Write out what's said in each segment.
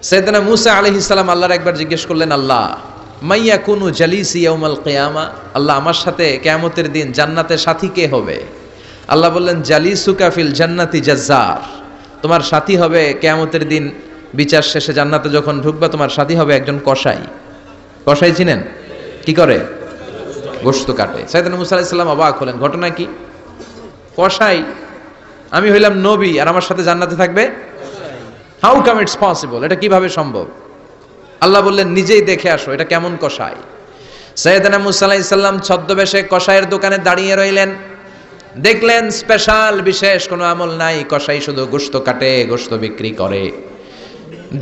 সাইয়েদনা মুসা আলাইহিস সালাম আল্লাহর একবার জিজ্ঞেস করলেন, আল্লাহ মাইয়া কুনু জালিসি ইয়াউমাল কিয়ামা, আল্লাহ আমার সাথে কিয়ামতের দিন জান্নাতের সাথী কে হবে? আল্লাহ বললেন, জালিসুকা ফিল জান্নাতি জাজ্জার, তোমার সাথী হবে কিয়ামতের দিন বিচার শেষে জান্নাতে যখন ঢুকবা তোমার সাথী হবে একজন কসাই। কসাই চিনেন? কি করে? গোশত কাটে। সাইয়েদনা মুসা আলাইহিস সালাম অবাক হলেন, ঘটনা কি? কসাই? আমি হইলাম নবী আর আমার সাথে জান্নাতে থাকবে? হাউ কাম ইটস পসিবল, এটা কিভাবে সম্ভব? আল্লাহ বললেন, নিজেই দেখে আসো এটা কেমন কসাই। সাইয়েদনা মুসা আলাইহিস সালাম ছদ্মবেশে কসাইয়ের দোকানে দাঁড়িয়ে রইলেন। দেখলেন স্পেশাল বিশেষ কোনো আমল নাই, কসাই শুধু গোশত কাটে, গোশত বিক্রি করে।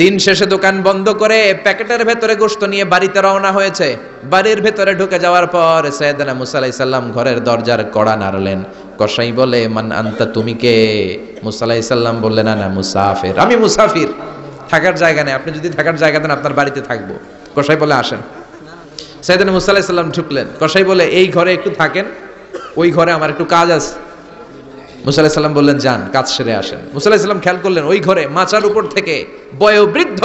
দিন শেষে দোকান বন্ধ করে প্যাকেটের ভেতরে গোশত নিয়ে বাড়িতে রওনা হয়েছে। বাড়ির ভেতরে ঢুকে যাওয়ার পর সাইয়েদনা মুসা আলাইহিস সালাম ঘরের দরজার কড়া নাড়লেন। কসাই বলে, মান আনতা, তুমি কে? মুসা আলাইহিস সালাম বললেন, আনা মুসাফির, আমি মুসাফির, থাকার জায়গা নেই, আপনি যদি থাকার জায়গা দেন আপনার বাড়িতে থাকবো। কসাই বলে, আসেন। সাইয়েদনা মুসা আলাইহিস সালাম ঢুকলেন। কসাই বলে, এই ঘরে একটু থাকেন, ওই ঘরে আমার একটু কাজ আছে। মুসা আলাইহিস সালাম বললেন, যান, কাজ সেরে আসেন। মুসা আলাইহিস সালাম খেয়াল করলেন ওই ঘরে মাচার উপর থেকে বয়োবৃদ্ধ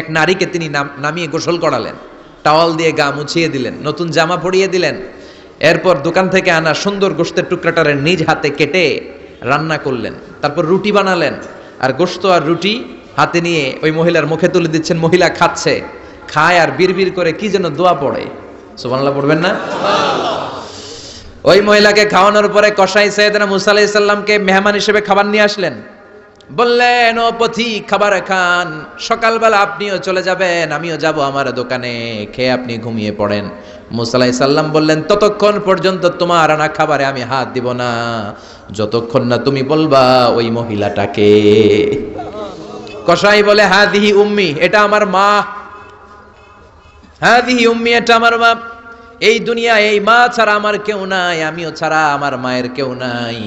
এক নারীকে তিনি নামিয়ে গোসল করালেন, টাওয়াল দিয়ে গা মুছিয়ে দিলেন, নতুন জামা পরিয়ে দিলেন। এরপর দোকান থেকে আনা সুন্দর গোশতের টুকরাটারে নিজ হাতে কেটে রান্না করলেন। তারপর রুটি বানালেন আর গোশত আর রুটি হাতে নিয়ে ওই মহিলার মুখে তুলে দিচ্ছেন। মহিলা খাচ্ছে, খায় আর বিড়বিড় করে কি যেন দোয়া পড়ে। সুবহানাল্লাহ পড়বেন না? ওই মহিলাকে খাওয়ানোর পরে কসাই সাইয়েদনা মুসা আলাইহিস সালামকে মেহমান হিসেবে খাবার নিয়ে আসলেন। বললেন, ও পথিক, খাবার খান, সকালবেলা আপনিও চলে যাবেন, আমিও যাব আমার দোকানে, খেয়ে আপনি ঘুমিয়ে পড়েন। মুসা আলাইহিস সালাম বললেন, ততক্ষণ পর্যন্ত তোমার আনা খাবারে আমি হাত দিব না যতক্ষণ না তুমি বলবা ওই মহিলাটাকে। কসাই বলে, হাদিহি উম্মি, এটা আমার মা, হাদিহি উম্মি, এটা আমার মা। এই দুনিয়া এই মা ছাড়া আমার কেউ নাই, আমিও ছাড়া আমার মায়ের কেউ নাই।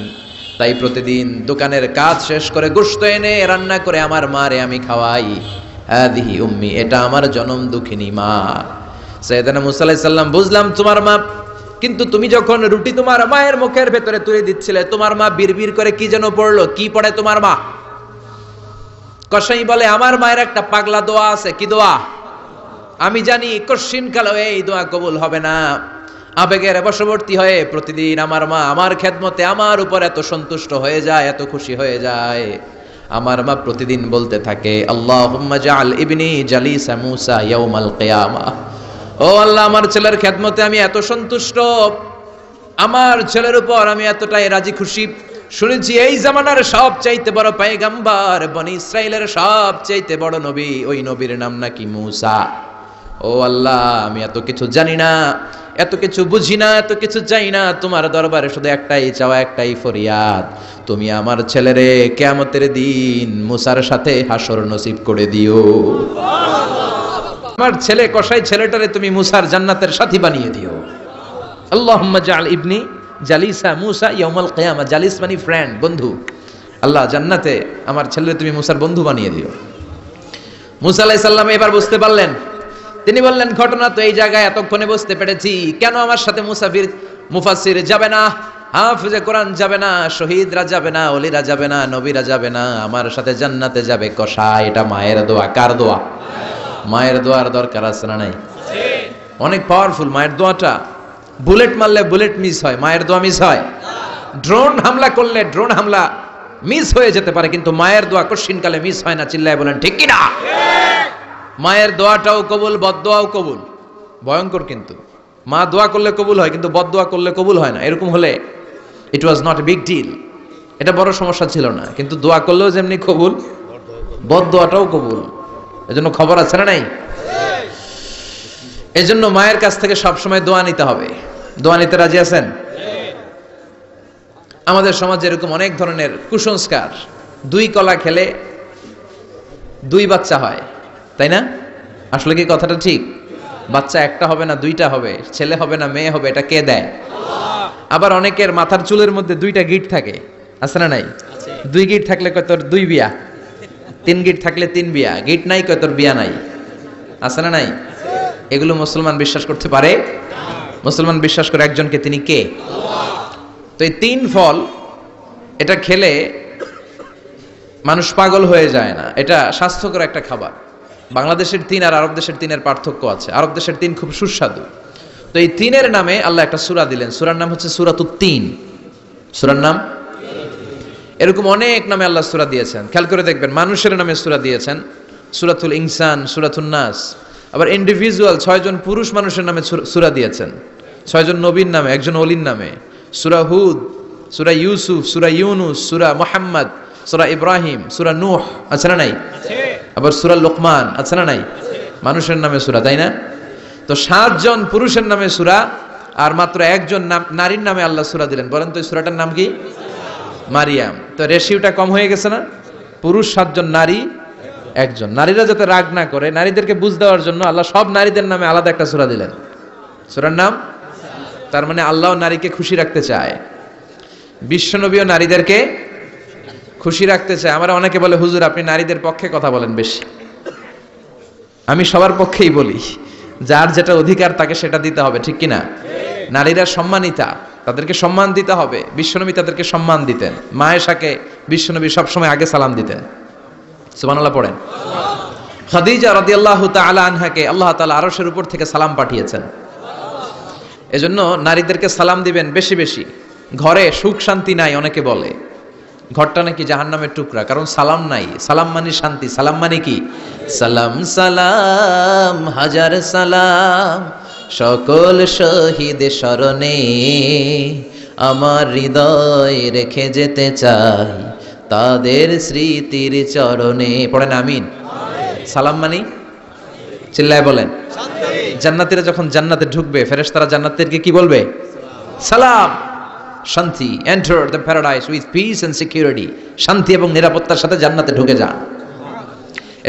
তাই প্রতিদিন দোকানের কাজ শেষ করে গোশত এনে রান্না করে আমার মারে আমি খাওয়াই। হাদিহি উম্মি, এটা আমার জনম দুঃখিনী মা। সাইয়েদনা মুসা আলাইহিস সালাম, বুঝলাম তোমার মা, কিন্তু তুমি যখন রুটি তোমার মায়ের মুখের ভেতরে তুলে দিচ্ছিলে তোমার মা বিড়বিড় করে কি যেন পড়লো, কি পড়ে তোমার মা? কসাই বলে, আমার মায়ের একটা পাগলা দোয়া আছে। কি দোয়া? আমি জানি কশিন কালো এই দোয়া কবুল হবে না। আবেগের বশবর্তী হয়ে প্রতিদিন আমার মা আমার খেদমতে আমার উপর এত সন্তুষ্ট হয়ে যায়, এত খুশি হয়ে যায়। আমার মা প্রতিদিন বলতে থাকে, আল্লাহুম্মা জাআল ইবনি জালিসা মুসা ইয়াউমাল কিয়ামা, ও আল্লাহ, আমার ছেলের খেদমতে আমি এত সন্তুষ্ট, আমার ছেলের উপর আমি এতটাই রাজি খুশি। শুনেছি এই জামানার সবচাইতে বড় পয়গম্বর, বনি ইসরাইলের সবচাইতে বড় নবী, ওই নবীর নাম নাকি মুসা। ও আল্লাহ, আমি এত কিছু জানি না, এত কিছু বুঝি না, এত কিছু চাই না, তোমার দরবারে শুধু একটাই চাওয়া, একটাই ফরিয়াদ, তুমি আমার ছেলেরে কিয়ামতের দিন মুসার সাথে হাসর নসিব করে দিও। আমার ছেলে কসাই ছেলেটারে তুমি মুসার জান্নাতের সাথী বানিয়ে দিও। আল্লাহুম্মা জাআল ইবনি জালিসা মুসা ইয়াউমাল কিয়ামা, জালিস মানে ফ্রেন্ড, বন্ধু। আল্লাহ, জান্নাতে আমার ছেলেরে তুমি মুসার বন্ধু বানিয়ে দিও। মুসা আলাইহিস সালাম এবার বুঝতে পারলেন। তিনি বললেন, ঘটনা তো এই জায়গায় এতক্ষণে বুঝতে পেরেছি, কেন আমার সাথে মুফাসসির যাবে না, হাফেজে কোরআন যাবে না, শহীদরা যাবে না, ওলিরা যাবে না, নবীরা যাবে না, আমার সাথে জান্নাতে যাবে কসাই। এটা মায়ের দোয়া। কার দোয়া? মায়ের দোয়ার দরকার আছে না নাই? অনেক পাওয়ারফুল মায়ের দোয়াটা। বুলেট মারলে বুলেট মিস হয়, মায়ের দোয়া মিস হয়? ড্রোন হামলা করলে ড্রোন হামলা মিস হয়ে যেতে পারে, কিন্তু মায়ের দোয়া কশিনকালে মিস হয় না। চিল্লায় বলেন ঠিক কিনা? মায়ের দোয়াটাও কবুল, বদদোয়াও কবুল। ভয়ঙ্কর কিন্তু, মা দোয়া করলে কবুল হয় কিন্তু বদদোয়া করলে কবুল হয় না। এরকম হলে it was not a big deal, এটা বড় সমস্যা ছিল না। কিন্তু দোয়া করলেও যেমনি কবুল, বদদোয়াটাও কবুল। এজন্য খবর আছে না নাই? এজন্য মায়ের কাছ থেকে সবসময় দোয়া নিতে হবে। দোয়া নিতে রাজি আছেন? আমাদের সমাজে এরকম অনেক ধরনের কুসংস্কার। 2 কলা খেলে 2 বাচ্চা হয়, তাই না? আসলে কি কথাটা ঠিক? বাচ্চা একটা হবে না 2টা হবে, ছেলে হবে না মেয়ে হবে, এটা কে দেয়? আবার অনেকের মাথার চুলের মধ্যে 2টা গিট থাকে, আছে না নাই? 2 গিট থাকলে কয় তোর 2 বিয়া, 3 গিট থাকলে 3 বিয়া, গিট নাই কয় তোর বিয়া নাই, আছে না নাই? এগুলো মুসলমান বিশ্বাস করতে পারে? মুসলমান বিশ্বাস করে একজনকে, তিনি কে? তো এই 3 ফল এটা খেলে মানুষ পাগল হয়ে যায় না, এটা স্বাস্থ্যকর একটা খাবার। বাংলাদেশের তিন আর আরব দেশের তিনের পার্থক্য আছে। আরব দেশের তিন খুব সুস্বাদু। তো এই তিনের নামে আল্লাহ একটা সূরা দিলেন, সূরার নাম হচ্ছে সূরাতুত তিন। সূরার নাম এরকম অনেক নামে আল্লাহ সূরা দিয়েছেন, খেয়াল করে দেখবেন। মানুষের নামে সূরা দিয়েছেন, সূরাতুল ইনসান, সূরাতুন নাস। আবার ইন্ডিভিজুয়াল 6 জন পুরুষ মানুষের নামে সূরা দিয়েছেন, 6 জন নবীর নামে, একজন ওলির নামে। সূরা হুদ, সূরা ইউসুফ, সূরা ইউনুস, সূরা মুহাম্মদ, সূরা ইব্রাহিম, সূরা নূহ, আছে না নাই? আবার সূরা লোকমান, আছে না নাই? মানুষের নামে সূরা, তাই না? তো 7 জন পুরুষের নামে সূরা আর মাত্র একজন নারীর নামে আল্লাহ সূরা দিলেন। বলেন তো এই সূরাটার নাম কি? মারিয়াম। তো রেশিওটা কম হয়ে গেছে না? পুরুষ 7 জন, নারী একজন। নারীরা যাতে রাগ না করে, নারীদেরকে বুঝ দেওয়ার জন্য আল্লাহ সব নারীদের নামে আলাদা একটা সূরা দিলেন। সূরার নাম, তার মানে আল্লাহ নারীকে খুশি রাখতে চায়, বিশ্বনবীও নারীদেরকে খুশি রাখতে চায়। আমরা অনেকে বলে, হুজুর আপনি নারীদের পক্ষে কথা বলেন বেশি। আমি সবার পক্ষেই বলি, যার যেটা অধিকার তাকে সেটা দিতে হবে, ঠিক কিনা? নারীরা সম্মানিতা, তাদেরকে সম্মান দিতে হবে। বিশ্বনবী তাদেরকে সম্মান দিতেন। মা আয়েশাকে বিশ্বনবী সবসময় আগে সালাম দিতেন। সুবহানাল্লাহ পড়েন। খাদিজা রাদিয়াল্লাহু তাআলা আনহাকে আল্লাহ তাআলা আরশের উপর থেকে সালাম পাঠিয়েছেন। এজন্য নারীদেরকে সালাম দিবেন বেশি বেশি। ঘরে সুখ শান্তি নাই, অনেকে বলে ঘরটা নাকি জাহান্নামের টুকরা, কারণ সালাম নাই। সালাম মানে শান্তি। সালাম মানে কি? সালাম সালাম হাজার সালাম সকল শহীদ স্মরণে, আমার হৃদয় রেখে যেতে চাই তাদের স্মৃতির চরণে। পড়েন আমিন। সালাম মানে চিল্লায় বলেন। জান্নাতীরা যখন জান্নাতে ঢুকবে, ফেরেশতারা জান্নাতীদেরকে কি বলবে? সালাম, শান্তি। Enter the paradise with peace and security. শান্তি এবং নিরাপত্তার সাথে জান্নাতে ঢুকে যান।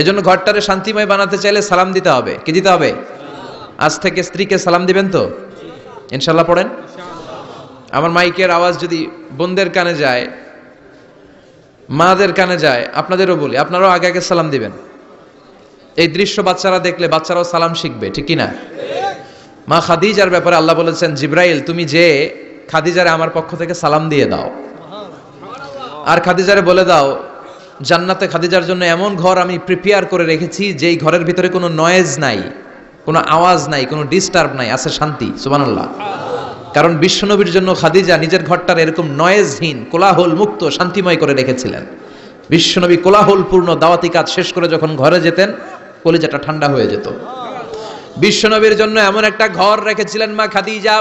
এজন্য ঘরটারে শান্তিময় বানাতে চাইলে সালাম দিতে হবে। কি দিতে হবে? আজ থেকে স্ত্রীকে সালাম দিবেন তো ইনশাআল্লাহ? পড়েন। আমার মাইকের আওয়াজ যদি বোনদের কানে যায়, মাদের কানে যায়, আপনাদেরও বলি, আপনারাও আগে আগে সালাম দিবেন। এই দৃশ্য বাচ্চারা দেখলে বাচ্চারাও সালাম শিখবে, ঠিক কিনা? মা খাদিজার ব্যাপারে আল্লাহ বলেছেন, জিব্রাইল তুমি যে খাদিজারে আমার পক্ষ থেকে সালাম দিয়ে দাও, আর খাদিজারে বলে দাও জান্নাতে খাদিজার জন্য এমন ঘর আমি প্রিপেয়ার করে রেখেছি যেই ঘরের ভিতরে কোনো নয়েজ নাই, কোনো আওয়াজ নাই, কোনো ডিস্টার্ব নাই, আছে শান্তি। সুবহানাল্লাহ। কারণ বিশ্বনবীর জন্য খাদিজা নিজের ঘরটার এরকম নয়েজহীন, কোলাহল মুক্ত, শান্তিময় করে রেখেছিলেন। বিশ্বনবী কোলাহলপূর্ণ দাওয়াতি কাজ শেষ করে যখন ঘরে যেতেন, কলিজাটা ঠান্ডা হয়ে যেত। বিশ্বনবীর জন্য এমন একটা ঘর রেখেছিলেন মা খাদিজা,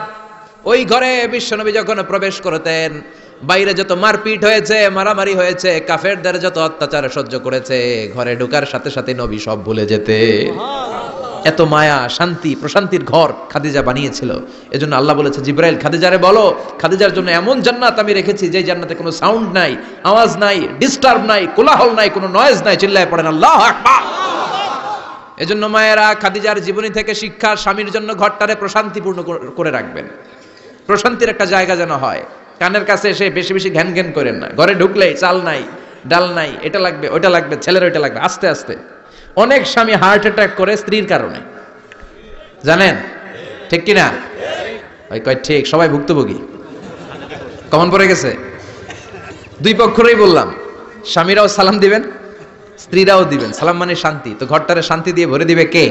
ওই ঘরে বিশ্বনবী যখন প্রবেশ করতেন, বাইরে যত মারপিট হয়েছে, মারামারি হয়েছে, কাফেরদের যত অত্যাচার সহ্য করেছে, ঘরে ঢোকার সাথে সাথে নবী সব ভুলে যেতে। এত মায়া, শান্তি, প্রশান্তির ঘর খাদিজা বানিয়েছিল। এজন্য আল্লাহ বলেছে, জিব্রাইল খাদিজারে বলো, খাদিজার জন্য এমন জান্নাত আমি রেখেছি যে জান্নাতে কোনো সাউন্ড নাই, আওয়াজ নাই, ডিস্টার্ব নাই, কোলাহল নাই, কোনো নয়েজ নাই। চিল্লায় পড়েন আল্লাহু আকবার। এজন্য মায়েরা খাদিজার জীবনী থেকে শিক্ষা, স্বামীর জন্য ঘরটারে প্রশান্তিপূর্ণ করে রাখবেন। প্রশান্তির একটা জায়গা যেন হয়। কানের কাছে এসে বেশি বেশি ঘ্যান ঘ্যান করেন না। ঘরে ঢুকলেই চাল নাই, ডাল নাই, এটা লাগবে, ওইটা লাগবে, ছেলের ওইটা লাগবে। আস্তে আস্তে অনেক স্বামী হার্ট অ্যাটাক করে স্ত্রীর কারণে, জানেন ঠিক কিনা? ওই কয় ঠিক, সবাই ভুক্তভোগী, কমন পড়ে গেছে। দুই পক্ষেরই বললাম, স্বামীরাও সালাম দিবেন, স্ত্রীরাও দিবেন। সালাম মানে শান্তি। তো ঘরটারে শান্তি দিয়ে ভরে দিবে কে?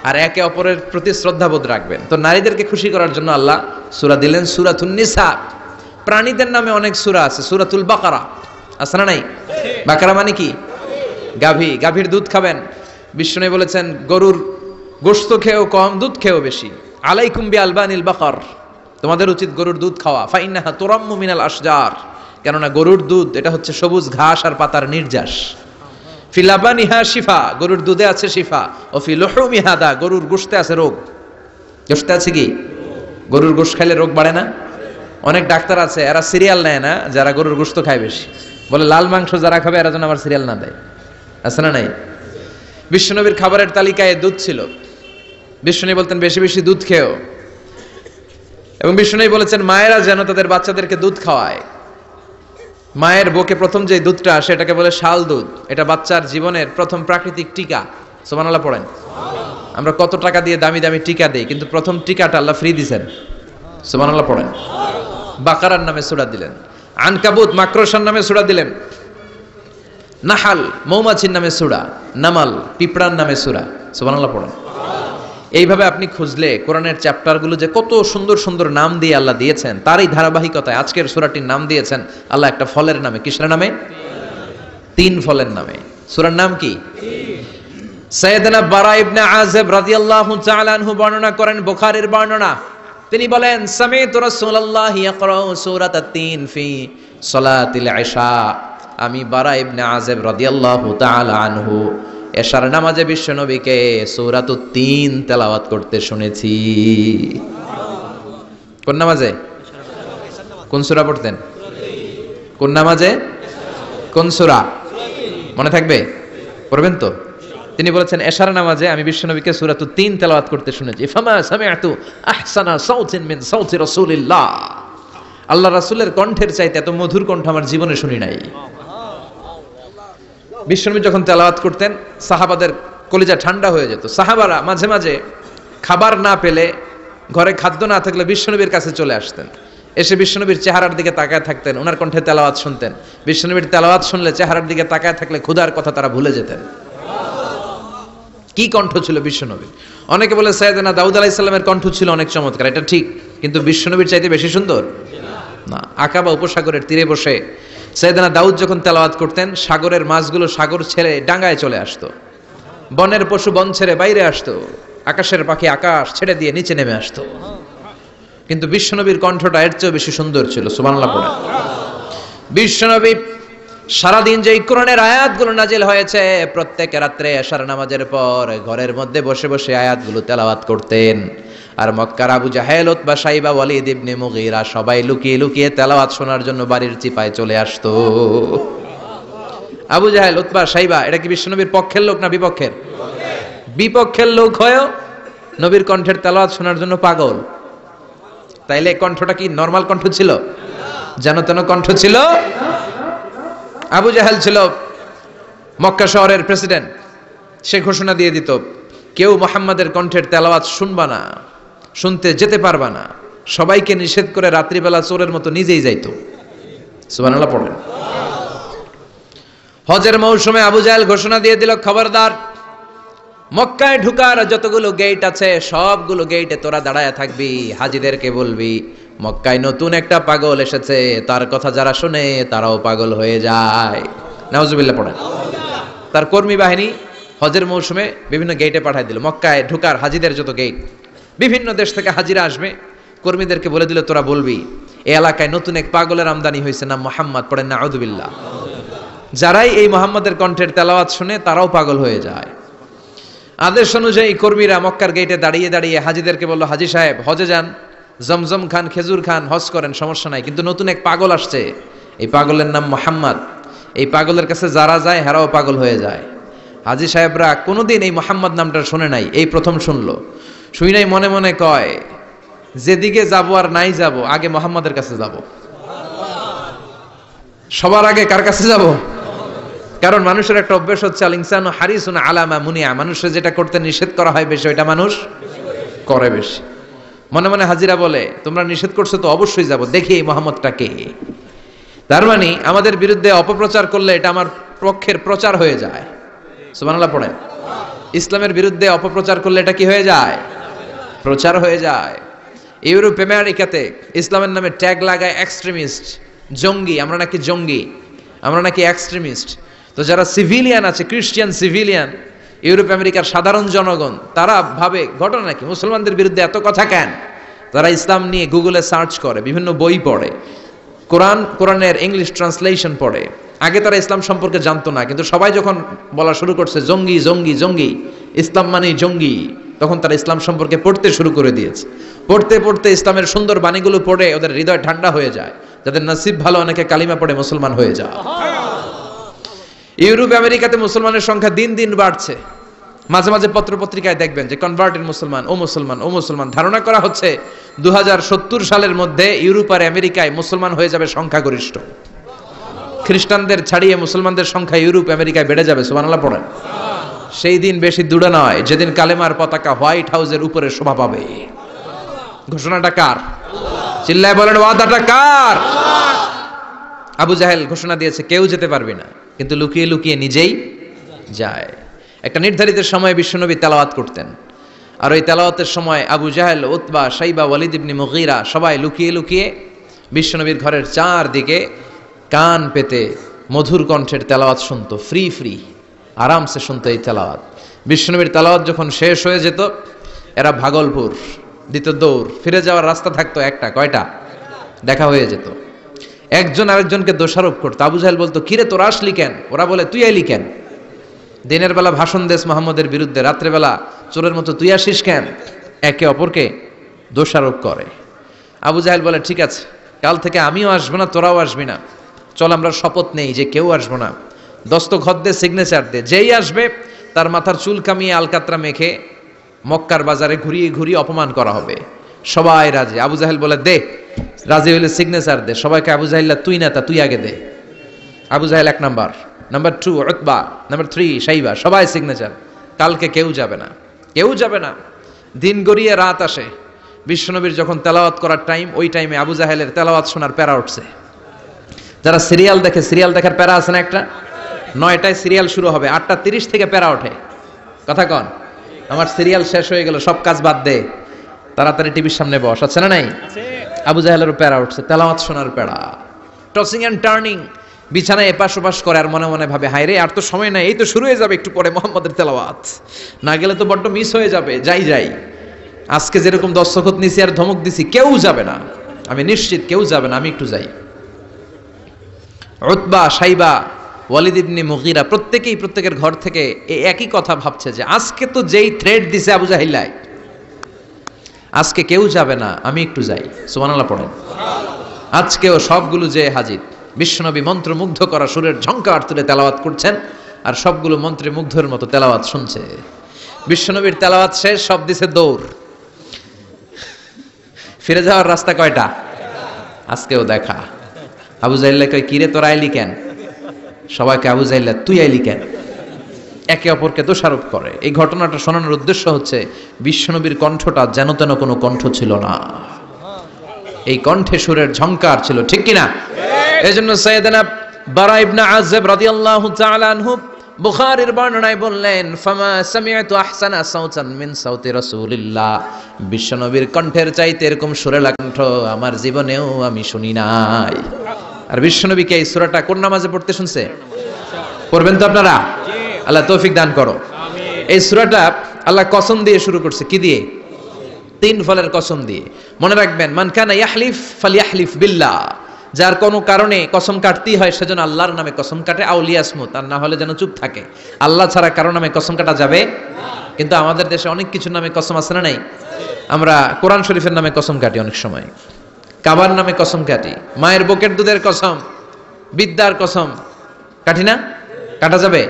আর একে অপরের প্রতি শ্রদ্ধাবোধ রাখবেন। তো নারীদেরকে খুশি করার জন্য আল্লাহ সূরা দিলেন, সূরাতুন নিসা। প্রাণীদের নামে অনেক সূরা আছে, সূরাতুল বাকারা আছে না নাই? বাকারা মানে কি? গাভী। গাভীর দুধ খাবেন। বিষ্ণু বলেছেন, গরুর গোশত খেয়েও কম, দুধ খেয়েও বেশি। আলাইকুম বিআলবানিল বাকার, তোমাদের উচিত গরুর দুধ খাওয়া। ফাইন্নাহা তুরাম্মু মিনাল আশজার, কেননা গরুর দুধ এটা হচ্ছে সবুজ ঘাস আর পাতার নির্যাস। ফি লাবানিহা শিফা, গরুর দুধে আছে শিফা। ও ফি লুহুমিহা দা, গরুর গোশতে আছে রোগ। গোশতে আছে কি? গরুর গোশত খাইলে রোগ বাড়ে না? অনেক ডাক্তার আছে, এরা সিরিয়াল নেয় না, যারা গরুর গোশত খায় বেশি। বলে লাল মাংস যারা খাবে এরা যেন আমার সিরিয়াল না দেয়। আছে না নাই? বিশ্বনবীর খাবারের তালিকায় দুধ ছিল। বিশ্বনবী বলতেন বেশি বেশি দুধ খেও। এবং বিশ্বনবী বলেছেন মায়েরা যেন তাদের বাচ্চাদেরকে দুধ খাওয়ায়। মায়ের বুকে প্রথম যে দুধটা আসে এটাকে বলে শাল দুধ। এটা বাচ্চার জীবনের প্রথম প্রাকৃতিক টিকা। সুবহানাল্লাহ পড়েন। আমরা কত টাকা দিয়ে দামি দামি টিকা দেই, কিন্তু প্রথম টিকাটা আল্লাহ ফ্রি দিয়েছেন। সুবহানাল্লাহ পড়েন। বাকারার নামে সূরা দিলেন। আনকাবুত, মাকড়সার নামে সূরা দিলেন। নাহাল মৌমাছির নামে সূরা, নামাল পিঁপড়ার নামে সূরা। সুবহানাল্লাহ পড়েন। এইভাবে আপনি খুঁজলে কোরআনের চ্যাপ্টারগুলো যে কত সুন্দর সুন্দর নাম দিয়ে আল্লাহ দিয়েছেন, তারই ধারাবাহিকতায় আজকের সূরাটির নাম দিয়েছেন আল্লাহ একটা ফলের নামে। কিসের নামে? তিন ফলের নামে। সূরার নাম কি? সাইয়েদনা বারা ইবনে আযিব রাদিয়াল্লাহু তাআলা আনহু বর্ণনা করেন, বুখারীর বর্ণনা। তিনি বলেন, সামি'তু রাসূলুল্লাহ ইয়াকরাউ সূরাতাত তিন ফি সালাতিল ইশা। আমি বারা ইবনে আযিব রাদিয়াল্লাহু তাআলা আনহু এশার নামাজে বিশ্বনবীকে সূরাতুত তিন তেলাওয়াত করতে শুনেছি। কোন নামাজে? কোন সূরা পড়তেন? কোন নামাজে? কোন সূরা? মনে থাকবে? পড়বেন তো? তিনি বলেছেন, এশার নামাজে আমি বিশ্বনবীকে সূরাতুত তিন তেলাওয়াত করতে শুনেছি। ফামা সামি'তু আহসানা সাউতিন মিন সাউতি রাসূলিল্লাহ। আল্লাহ রাসূলের কণ্ঠের চাইতে এত মধুর কণ্ঠ আমার জীবনে শুনি নাই। বিশ্বনবী যখন তেলাওয়াত করতেন সাহাবাদের কলিজা ঠান্ডা হয়ে যেত। সাহাবারা মাঝে মাঝে খাবার না পেলে, ঘরে খাদ্য না থাকলে বিশ্বনবীর কাছে চলে আসতেন। এসে বিশ্বনবীর চেহারার দিকে তাকায় থাকতেন, ওনার কণ্ঠে তেলাওয়াত শুনতেন। বিশ্বনবীর তেলাওয়াত শুনলে চেহারার দিকে তাকায় থাকলে ক্ষুধার কথা তারা ভুলে যেতেন। কি কণ্ঠ ছিল বিশ্বনবীর! অনেকে বলে সাইয়েদনা দাউদ আলাইহিস সালামের কণ্ঠ ছিল অনেক চমৎকার, এটা ঠিক, কিন্তু বিশ্বনবীর চাইতে বেশি সুন্দর না। আকাবা উপসাগরের তীরে বসে সাইয়েদনা দাউদ যখন তেলাওয়াত করতেন, সাগরের মাছগুলো সাগর ছেড়ে ডাঙায় চলে আসতো, বনের পশু বন ছেড়ে বাইরে আসতো, আকাশের পাখি আকাশ ছেড়ে দিয়ে নিচে নেমে আসতো। কিন্তু বিশ্বনবীর কণ্ঠটা এর চেয়েও বেশি সুন্দর ছিল। সুবহানাল্লাহ পড়েন। বিশ্বনবী সারাদিন যে কোরআনের আয়াতগুলো নাজিল হয়েছে, প্রত্যেক রাত্রে এশার নামাজের পর ঘরের মধ্যে বসে বসে আয়াতগুলো তেলাওয়াত করতেন। আর মক্কার আবু জাহেল, উতবা, সাইবা, ওয়ালিদ ইবনে মুগীরা সবাই লুকিয়ে লুকিয়ে তেলাওয়াত শোনার জন্য বাড়ির চিপায় চলে আসতো। আবু জাহেল, উতবা, সাইবা এটা কি বিশ্বনবীর পক্ষের লোক না বিপক্ষের? বিপক্ষের লোক হয়েও নবীর কণ্ঠের তেলাওয়াত শোনার জন্য পাগল। তাইলে কণ্ঠটা কি নরমাল কণ্ঠ ছিল? যেন তেন কণ্ঠ ছিল? আবু জাহেল ছিল মক্কা শহরের প্রেসিডেন্ট। সে ঘোষণা দিয়ে দিত, কেউ মুহাম্মাদের কণ্ঠের তেলাওয়াত শুনবা না, শুনতে যেতে পারবা না। সবাইকে নিষেধ করে রাত্রিবেলা চোরের মতো নিজেই যাইতো। সুবহানাল্লাহ পড়েন। হজের মৌসুমে আবু জাহেল ঘোষণা দিয়ে দিল, খবরদার, মক্কায় ঢুকার যতগুলো গেট আছে সবগুলো গেটে তোরা দাঁড়ায় থাকবি, হাজীদেরকে বলবি মক্কায় নতুন একটা পাগল এসেছে, তার কথা যারা শুনে তারাও পাগল হয়ে যায়। নাউজুবিল্লাহ পড়েন। তার কর্মী বাহিনী হজের মৌসুমে বিভিন্ন গেটে পাঠাই দিল, মক্কায় ঢুকার হাজীদের যত গেট, বিভিন্ন দেশ থেকে হাজীরা আসবে, কর্মীদেরকে বলে দিল তোরা বলবি এই এলাকায় নতুন এক পাগলের আমদানি হয়েছে, নাম মুহাম্মদ। পড়েন নাউজুবিল্লাহ। যারাই এই মুহাম্মাদের কণ্ঠের তেলাওয়াত শুনে তারাও পাগল হয়ে যায়। আদেশ অনুযায়ী কর্মীরা মক্কার গেটে দাঁড়িয়ে দাঁড়িয়ে হাজীদেরকে বলল, হাজী সাহেব হজে যান, জমজম খান, খেজুর খান, হজ করেন, সমস্যা নাই, কিন্তু নতুন এক পাগল আসছে, এই পাগলের নাম মুহাম্মদ। এই পাগলের কাছে যারা যায় হেরাও পাগল হয়ে যায়। হাজী সাহেবরা কোনোদিন এই মুহাম্মদ নামটা শুনে নাই, এই প্রথম শুনলো। শুই নাই, মনে মনে কয় যেদিকে যাব আর নাই যাব, আগে মুহাম্মদের কাছে যাব। সবার আগে কার কাছে যাব? কারণ মানুষের একটা অভ্যাস হচ্ছে আল ইনসানু হারিসুন আলা মা মুনিয়া, মানুষের যেটা করতে নিষেধ করা হয় বেশি ওইটা মানুষ করে বেশি। মনে মনে হাজিরা বলে, তোমরা নিষেধ করছো তো অবশ্যই যাব, দেখি এই মুহাম্মদটা কে। তার মানে আমাদের বিরুদ্ধে অপপ্রচার করলে এটা আমার পক্ষের প্রচার হয়ে যায়। সুবহানাল্লাহ পড়েন। ইসলামের বিরুদ্ধে অপপ্রচার করলে এটা কি হয়ে যায়? প্রচার হয়ে যায়। ইউরোপ আমেরিকাতে ইসলামের নামে ট্যাগ লাগায় এক্সট্রিমিস্ট, জঙ্গি, আমরা নাকি জঙ্গি, আমরা নাকি এক্সট্রিমিস্ট। তো যারা সিভিলিয়ান আছে, খ্রিস্টিয়ান সিভিলিয়ান, ইউরোপ আমেরিকার সাধারণ জনগণ, তারা ভাবে ঘটনা নাকি মুসলমানদের বিরুদ্ধে এত কথা কেন? তারা ইসলাম নিয়ে গুগলে সার্চ করে, বিভিন্ন বই পড়ে, কোরআনের ইংলিশ ট্রান্সলেশন পড়ে। আগে তারা ইসলাম সম্পর্কে জানতো না, কিন্তু সবাই যখন বলা শুরু করছে জঙ্গি জঙ্গি জঙ্গি, ইসলাম মানে জঙ্গি, তখন তারা ইসলাম সম্পর্কে পড়তে শুরু করে দিয়েছে। পড়তে পড়তে ইসলামের সুন্দর বাণীগুলো পড়ে ওদের হৃদয় ঠান্ডা হয়ে যায়। যাদের নসিব ভালো, অনেকে কালিমা পড়ে মুসলমান হয়ে যায়। ইউরোপ আমেরিকাতে মুসলমানের সংখ্যা দিন দিন বাড়ছে। মাঝে মাঝে পত্রপত্রিকায় দেখবেন যে কনভার্টেড মুসলমান, ও মুসলমান, ও মুসলমান। ধারণা করা হচ্ছে 2070 সালের মধ্যে ইউরোপ আর আমেরিকায় মুসলমান হয়ে যাবে সংখ্যাগরিষ্ঠ। খ্রিস্টানদের ছাড়িয়ে মুসলমানদের সংখ্যা ইউরোপ আমেরিকায় বেড়ে যাবে। সুবহানাল্লাহ পড়েন। সেই দিন বেশি দূরে নয় যেদিন কালেমার পতাকা হোয়াইট হাউসের উপরে শোভা পাবে। ঘোষণাটা কার? চিল্লায় বলেন, ওয়াদাটা কার? আবু জাহেল ঘোষণা দিয়েছে, কেউ যেতে পারবে না। কিন্তু লুকিয়ে লুকিয়ে নিজেই যায়। একটা নির্ধারিত সময়ে বিশ্বনবী তেলাওয়াত করতেন, আর ওই তেলাওয়াতের সময় আবু জাহেল, উতবা, শাইবা, ওয়ালিদ ইবনে মুগীরা সবাই লুকিয়ে লুকিয়ে বিশ্বনবীর ঘরের চারদিকে কান পেতে মধুর কণ্ঠের তেলাওয়াত শুনতো, ফ্রি ফ্রি আরামসে শুনতো এই তেলাওয়াত। বিশ্বনবীর তেলাওয়াত যখন শেষ হয়ে যেত, এরা ভাগলপুর দিত দৌড়, ফিরে যাওয়ার রাস্তা থাকতো একটা, কয়টা? দেখা হয়ে যেত। একজন আরেকজনকে দোষারোপ করতো। আবু জাহেল বলতো, কিরে তোরা আসলি কেন? ওরা বলে, তুই আইলি কেন? দিনের বেলা ভাষণ দেস মোহাম্মদের বিরুদ্ধে, রাত্রেবেলা চোরের মতো তুই আসিস কেন? একে অপরকে দোষারোপ করে। আবু জাহেল বলে, ঠিক আছে, কাল থেকে আমিও আসবো না, তোরাও আসবি না, চল আমরা শপথ নেই যে কেউ আসবো না, দস্তখত দে, সিগনেচার দে, যেই আসবে তার মাথার চুল কামিয়ে আলকাতরা মেখে মক্কার বাজারে ঘুরিয়ে ঘুরিয়ে অপমান করা হবে। সবাই রাজি। আবু জাহেল বলে, দে, রাজি হইলে সিগনেচার দে। সবাইকে আবু জাহেল, তুই না তা তুই আগে দে। আবু জাহেল 1 নাম্বার, নাম্বার 2 উতবা, নাম্বার 3 শাইবা, সবাই সিগনেচার। কালকে কেউ যাবে না, কেউ যাবে না। দিন গড়িয়ে রাত আসে, বিশ্বনবীর যখন তেলাওয়াত করার টাইম, ওই টাইমে আবু জাহেলের তেলাওয়াত শোনার প্যারা উঠছে। যারা সিরিয়াল দেখে, সিরিয়াল দেখার প্যারা আছে না একটা? 9টায় সিরিয়াল শুরু হবে, 8:30 থেকে প্যারা ওঠে। কথা কন, আমার সিরিয়াল শেষ হয়ে গেল, সব কাজ বাদ দে, তাড়াতাড়ি টিভির সামনে বস, আছে না নাই? আবু জাহেলেরও প্যারা উঠছে, তেলাওয়াত শোনার প্যারা। টসিং অ্যান্ড টার্নিং, বিছানায় এপাশ ওপাশ করে, আর মনে মনে ভাবে, হায় রে, আর তো সময় নাই, এই তো শুরু হয়ে যাবে একটু পরে মোহাম্মদের তেলাওয়াত, না গেলে তো বড্ড মিস হয়ে যাবে। যাই যাই, আজকে যেরকম দস্তখত নিছি আর ধমক দিছি, কেউ যাবে না, আমি নিশ্চিত কেউ যাবে না, আমি একটু যাই। উতবা, শাইবা, ওয়ালিদ ইবনে মুগীরা প্রত্যেকেই প্রত্যেকের ঘর থেকে এই একই কথা ভাবছে যে আজকে তো যেই থ্রেড দিছে আবু জাহিল্লাই, আজকে কেউ যাবে না, আমি একটু যাই। সুবহানাল্লাহ পড়েন। আজকেও সবগুলো যে হাজির। বিশ্বনবী মন্ত্রমুগ্ধ করা সুরের ঝংকার তুলে তেলাওয়াত করছেন, আর সবগুলো মন্ত্রে মুগ্ধের মতো তেলাওয়াত শুনছে। বিশ্বনবীর তেলাওয়াত শেষ, সব দিছে দৌড়। ফিরে যাওয়ার রাস্তা কয়টা? আজকেও দেখা। আবু জাহিল্লা কয়, কিরে তোরা আইলি কেন? সবাইকে আবু জাহিল্লা, তুই আইলি কেন? একে অপরকে দোষারোপ করে। এই ঘটনাটা শোনানোর উদ্দেশ্য হচ্ছে, বিশ্বনবীর কণ্ঠটা যেন তেন কোনো কণ্ঠ ছিল না, এই কণ্ঠে সুরের ঝংকার ছিল, ঠিক কিনা? এজন্য সাইয়েদনা বারা ইবনে আযিব রাদিয়াল্লাহু তাআলা আনহু বুখারীর বর্ণনায় বললেন, ফামা সামি'তু আহসানা সাউতান মিন সাউতি রাসূলিল্লাহ, বিশ্বনবীর কণ্ঠের চাইতে এরকম সুরেলা কণ্ঠ আমার জীবনেও আমি শুনি নাই। আর বিশ্বনবীকে এই সূরাটা কোন নামাজে পড়তে শুনছে? পড়বেন তো আপনারা? আল্লাহ তৌফিক দান করো। এই সূরাটা আল্লাহ কসম দিয়ে শুরু করছে। কি দিয়ে? 3 ফলের কসম দিয়ে। মনে রাখবেন, মান কানা ইয়াহলিফ ফালইয়াহলিফ বিল্লাহ, যার কোনো কারণে কসম কাটতেই হয় সেজন্য আল্লাহর নামে কসম কাটে, আউলিয়াসমুত, আর না হলে যেন চুপ থাকে। আল্লাহ ছাড়া কারো নামে কসম কাটা যাবে? কিন্তু আমাদের দেশে অনেক কিছুর নামে কসম আছে না নাই? আমরা কোরআন শরীফের নামে কসম কাটি, অনেক সময় কাবার নামে কসম কাটি, মায়ের বুকের দুধের কসম, বিদ্যার কসম কাটি না? কাটা যাবে?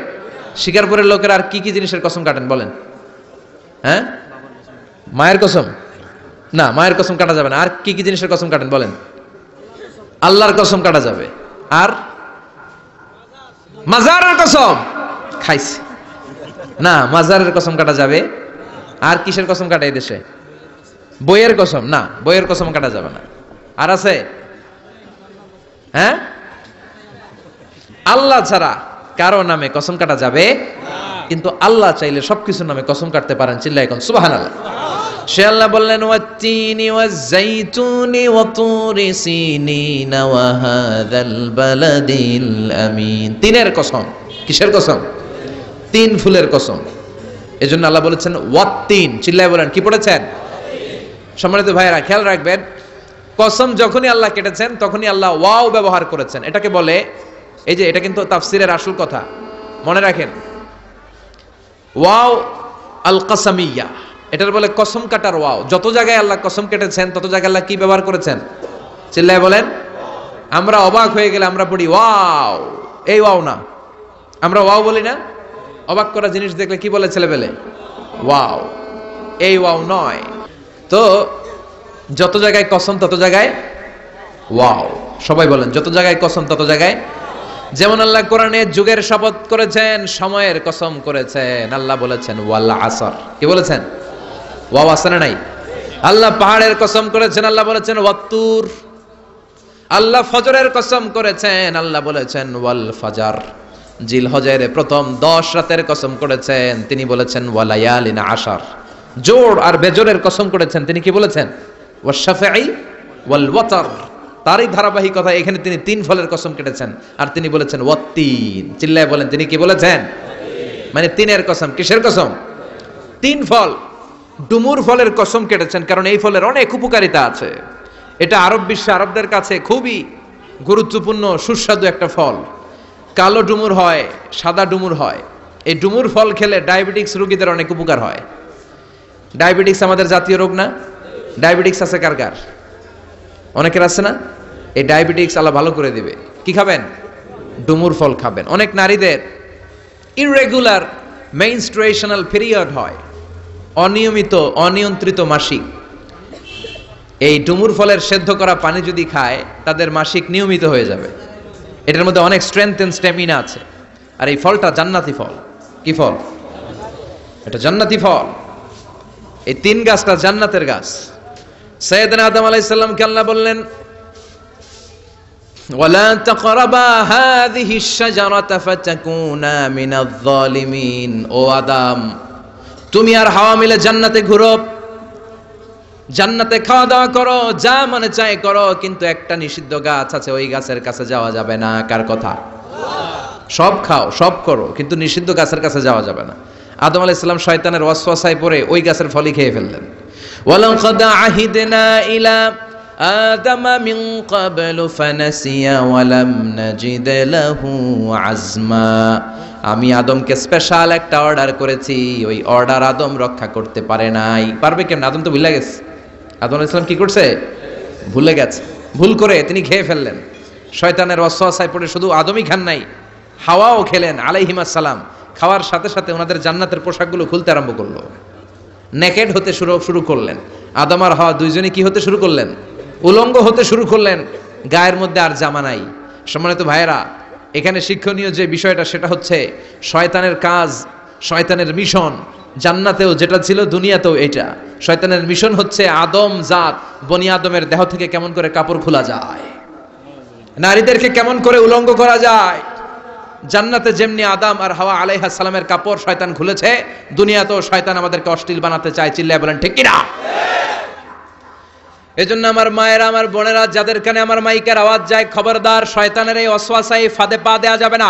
শিকারপুরের লোকেরা আর কি কি জিনিসের কসম কাটেন বলেন? হ্যাঁ, মায়ের কসম না, মায়ের কসম কাটা যাবে না। আর কি কি জিনিসের কসম কাটেন বলেন? আল্লাহর কসম কাটা যাবে। আর মাজারের কসম খাইছি না, মাজারের কসম কাটা যাবে। আর কিসের কসম কাটে এই দেশে? বইয়ের কসম না, বইয়ের কসম কাটা যাবে না। আর আছে? হ্যাঁ, আল্লাহ ছাড়া কারো নামে কসম কাটা যাবে, কিন্তু আল্লাহ চাইলে সবকিছুর নামে কসম কাটতে পারেন। চিল্লায় এখন সুবহানাল্লাহ। সে আল্লাহ বললেন, ওয়াত্তিনি ওয়াজ্জাইতুনি ওয়া তুরি সিনিনা ওয়া হাযাল বালাদিল আমিন। 3-এর কসম। কিসের কসম? 3 ফুলের কসম। এজন্য আল্লাহ বলেছেন ওয়াত্তিন। চিল্লায় বলেন, কি পড়েছেন? সম্মানিত ভাইয়েরা, খেয়াল রাখবেন, কসম যখনই আল্লাহ কেটেছেন তখনই আল্লাহ ওয়াও ব্যবহার করেছেন। এটাকে বলে, এই যে এটা কিন্তু তাফসিরের আসল কথা, মনে রাখেন, ওয়াও আল কাসামিয়া, এটার বলে কসম কাটার ওয়াও। যত জায়গায় আল্লাহ কসম কেটেছেন তত জায়গায় আল্লাহ কি ব্যবহার করেছেন? চিল্লায় বলেন। আমরা অবাক হয়ে গেলে আমরা পড়ি ওয়াও, এই ওয়াও না, আমরা ওয়াও বলি না? অবাক করা জিনিস দেখলে কি বলে ছেলেবেলে? ওয়াও, এই ওয়াও নয়। তো যত জায়গায় কসম তত জায়গায় ওয়াও। সবাই বলেন, যত জায়গায় কসম তত জায়গায়। যেমন আল্লাহ কোরআনে যুগের শপথ করেছেন, সময়ের কসম করেছেন। আল্লাহ বলেছেন ওয়াল আসর। কি বলেছেন? ওয়াও আছে না নাই? আল্লাহ পাহাড়ের কসম করেছেন, আল্লাহ বলেছেন ওয়াত্তুর। আল্লাহ ফজরের কসম করেছেন, আল্লাহ বলেছেন ওয়াল ফাজার। জিলহজের প্রথম 10 রাতের কসম করেছেন, তিনি বলেছেন ওয়ালায়ালিন আশার। জোর আর বেজোরের কসম করেছেন, তিনি কি বলেছেন? ওয়াশফাঈ ওয়াল ওয়াতর। তারই ধারাবাহিকতা এখানে তিনি 3 ফলের কসম কেটেছেন, আর তিনি বলেছেন ওয়াত্তিন। চিল্লায় বলেন তিনি কি বলেছেন? মানে 3-এর কসম। কিসের কসম? 3 ফল। ডুমুর ফলের কসম কেটেছেন, কারণ এই ফলের অনেক উপকারিতা আছে। এটা আরব বিশ্বে আরবদের কাছে খুবই গুরুত্বপূর্ণ সুস্বাদু একটা ফল। কালো ডুমুর হয়, সাদা ডুমুর হয়। এই ডুমুর ফল খেলে ডায়াবেটিক্স রোগীদের অনেক উপকার হয়। ডায়াবেটিক্স আমাদের জাতীয় রোগ না? ডায়াবেটিক্স আছে কার কার? অনেকের আছে না? এই ডায়াবেটিক্স আল্লাহ ভালো করে দিবে। কি খাবেন? ডুমুর ফল খাবেন। অনেক নারীদের ইররেগুলার মেনস্ট্রুয়েশনাল পিরিয়ড হয়, অনিয়মিত অনিয়ন্ত্রিত মাসিক। এই ডুমুর ফলের সেদ্ধ করা পানি যদি খায়, তাদের মাসিক নিয়মিত হয়ে যাবে। এটার মধ্যে অনেক স্ট্রেংথ এন্ড স্ট্যামিনা আছে। আর এই ফলটা জান্নাতি ফল। কি ফল? এটা জান্নাতি ফল। এই 3 গাছটা জান্নাতের গাছ। সাইয়েদনা আদম আলাইহিস সালামকে আল্লাহ বললেন ওয়ালা তাকরাবা হাযিহিশ শাজারাতা ফাতাকুনা মিনাজ জালিমিন। ও আদম, তুমি আর হাওয়া মিলে জান্নাতে ঘুরো, জান্নাতে খাওয়া দাওয়া করো, যা মনে চায় করো, কিন্তু একটা নিষিদ্ধ গাছ আছে, ওই গাছের কাছে যাওয়া যাবে না। কার কথা? সব খাও, সব করো, কিন্তু নিষিদ্ধ গাছের কাছে যাওয়া যাবে না। আদম আলাইহিস সালাম শয়তানের ওয়াসওয়াসায় পড়ে ওই গাছের ফলই খেয়ে ফেললেন। ওয়ালাকাদ আহিদনা ইলা আদামা মিন ক্বাবলু ফানাসিয়া ওয়া লাম নাজিদ লাহু আজমা। আমি আদমকে স্পেশাল একটা অর্ডার করেছি, ওই অর্ডার আদম রক্ষা করতে পারে নাই। পারবে কেন? আদম তো ভুলে গেছে। আদম আলাইহিস সালাম কি করছে? ভুলে গেছে। ভুল করে তিনি খেয়ে ফেললেন। শয়তানের ওয়াসওয়াসায় পড়ে শুধু আদমই খান নাই, হাওয়াও খেলেন আলাইহিমাস সালাম। খাওয়ার সাথে সাথে ওনাদের জান্নাতের পোশাকগুলো খুলতে আরম্ভ করলো, নেকেড হতে শুরু করলেন। আদম আর হাওয়া দুইজনে কি হতে শুরু করলেন? উলঙ্গ হতে শুরু করলেন। গায়ের মধ্যে আর জামা নাই। সম্মানিত ভাইয়েরা, এখানে শিক্ষণীয় যে বিষয়টা সেটা হচ্ছে শয়তানের কাজ, শয়তানের মিশন জান্নাতেও যেটা ছিল দুনিয়াতেও এটা। শয়তানের মিশন হচ্ছে আদম জাত, বনি আদমের দেহ থেকে কেমন করে কাপড় খোলা যায়, নারীদেরকে কেমন করে উলঙ্গ করা যায়। জান্নাতে যেমনি আদম আর হাওয়া আলাইহিস সালামের কাপড় শয়তান খুলেছে, দুনিয়াতেও শয়তান আমাদেরকে অশ্লীল বানাতে চায়। চিল্লায় বলেন ঠিক কিনা? এজন্য আমার মায়েরা, আমার বোনেরা, যাদের কানে আমার মাইকের আওয়াজ যায়, খবরদার, শয়তানের এই ওয়াসওয়াসায় ফাঁদে পা দেয়া যাবে না।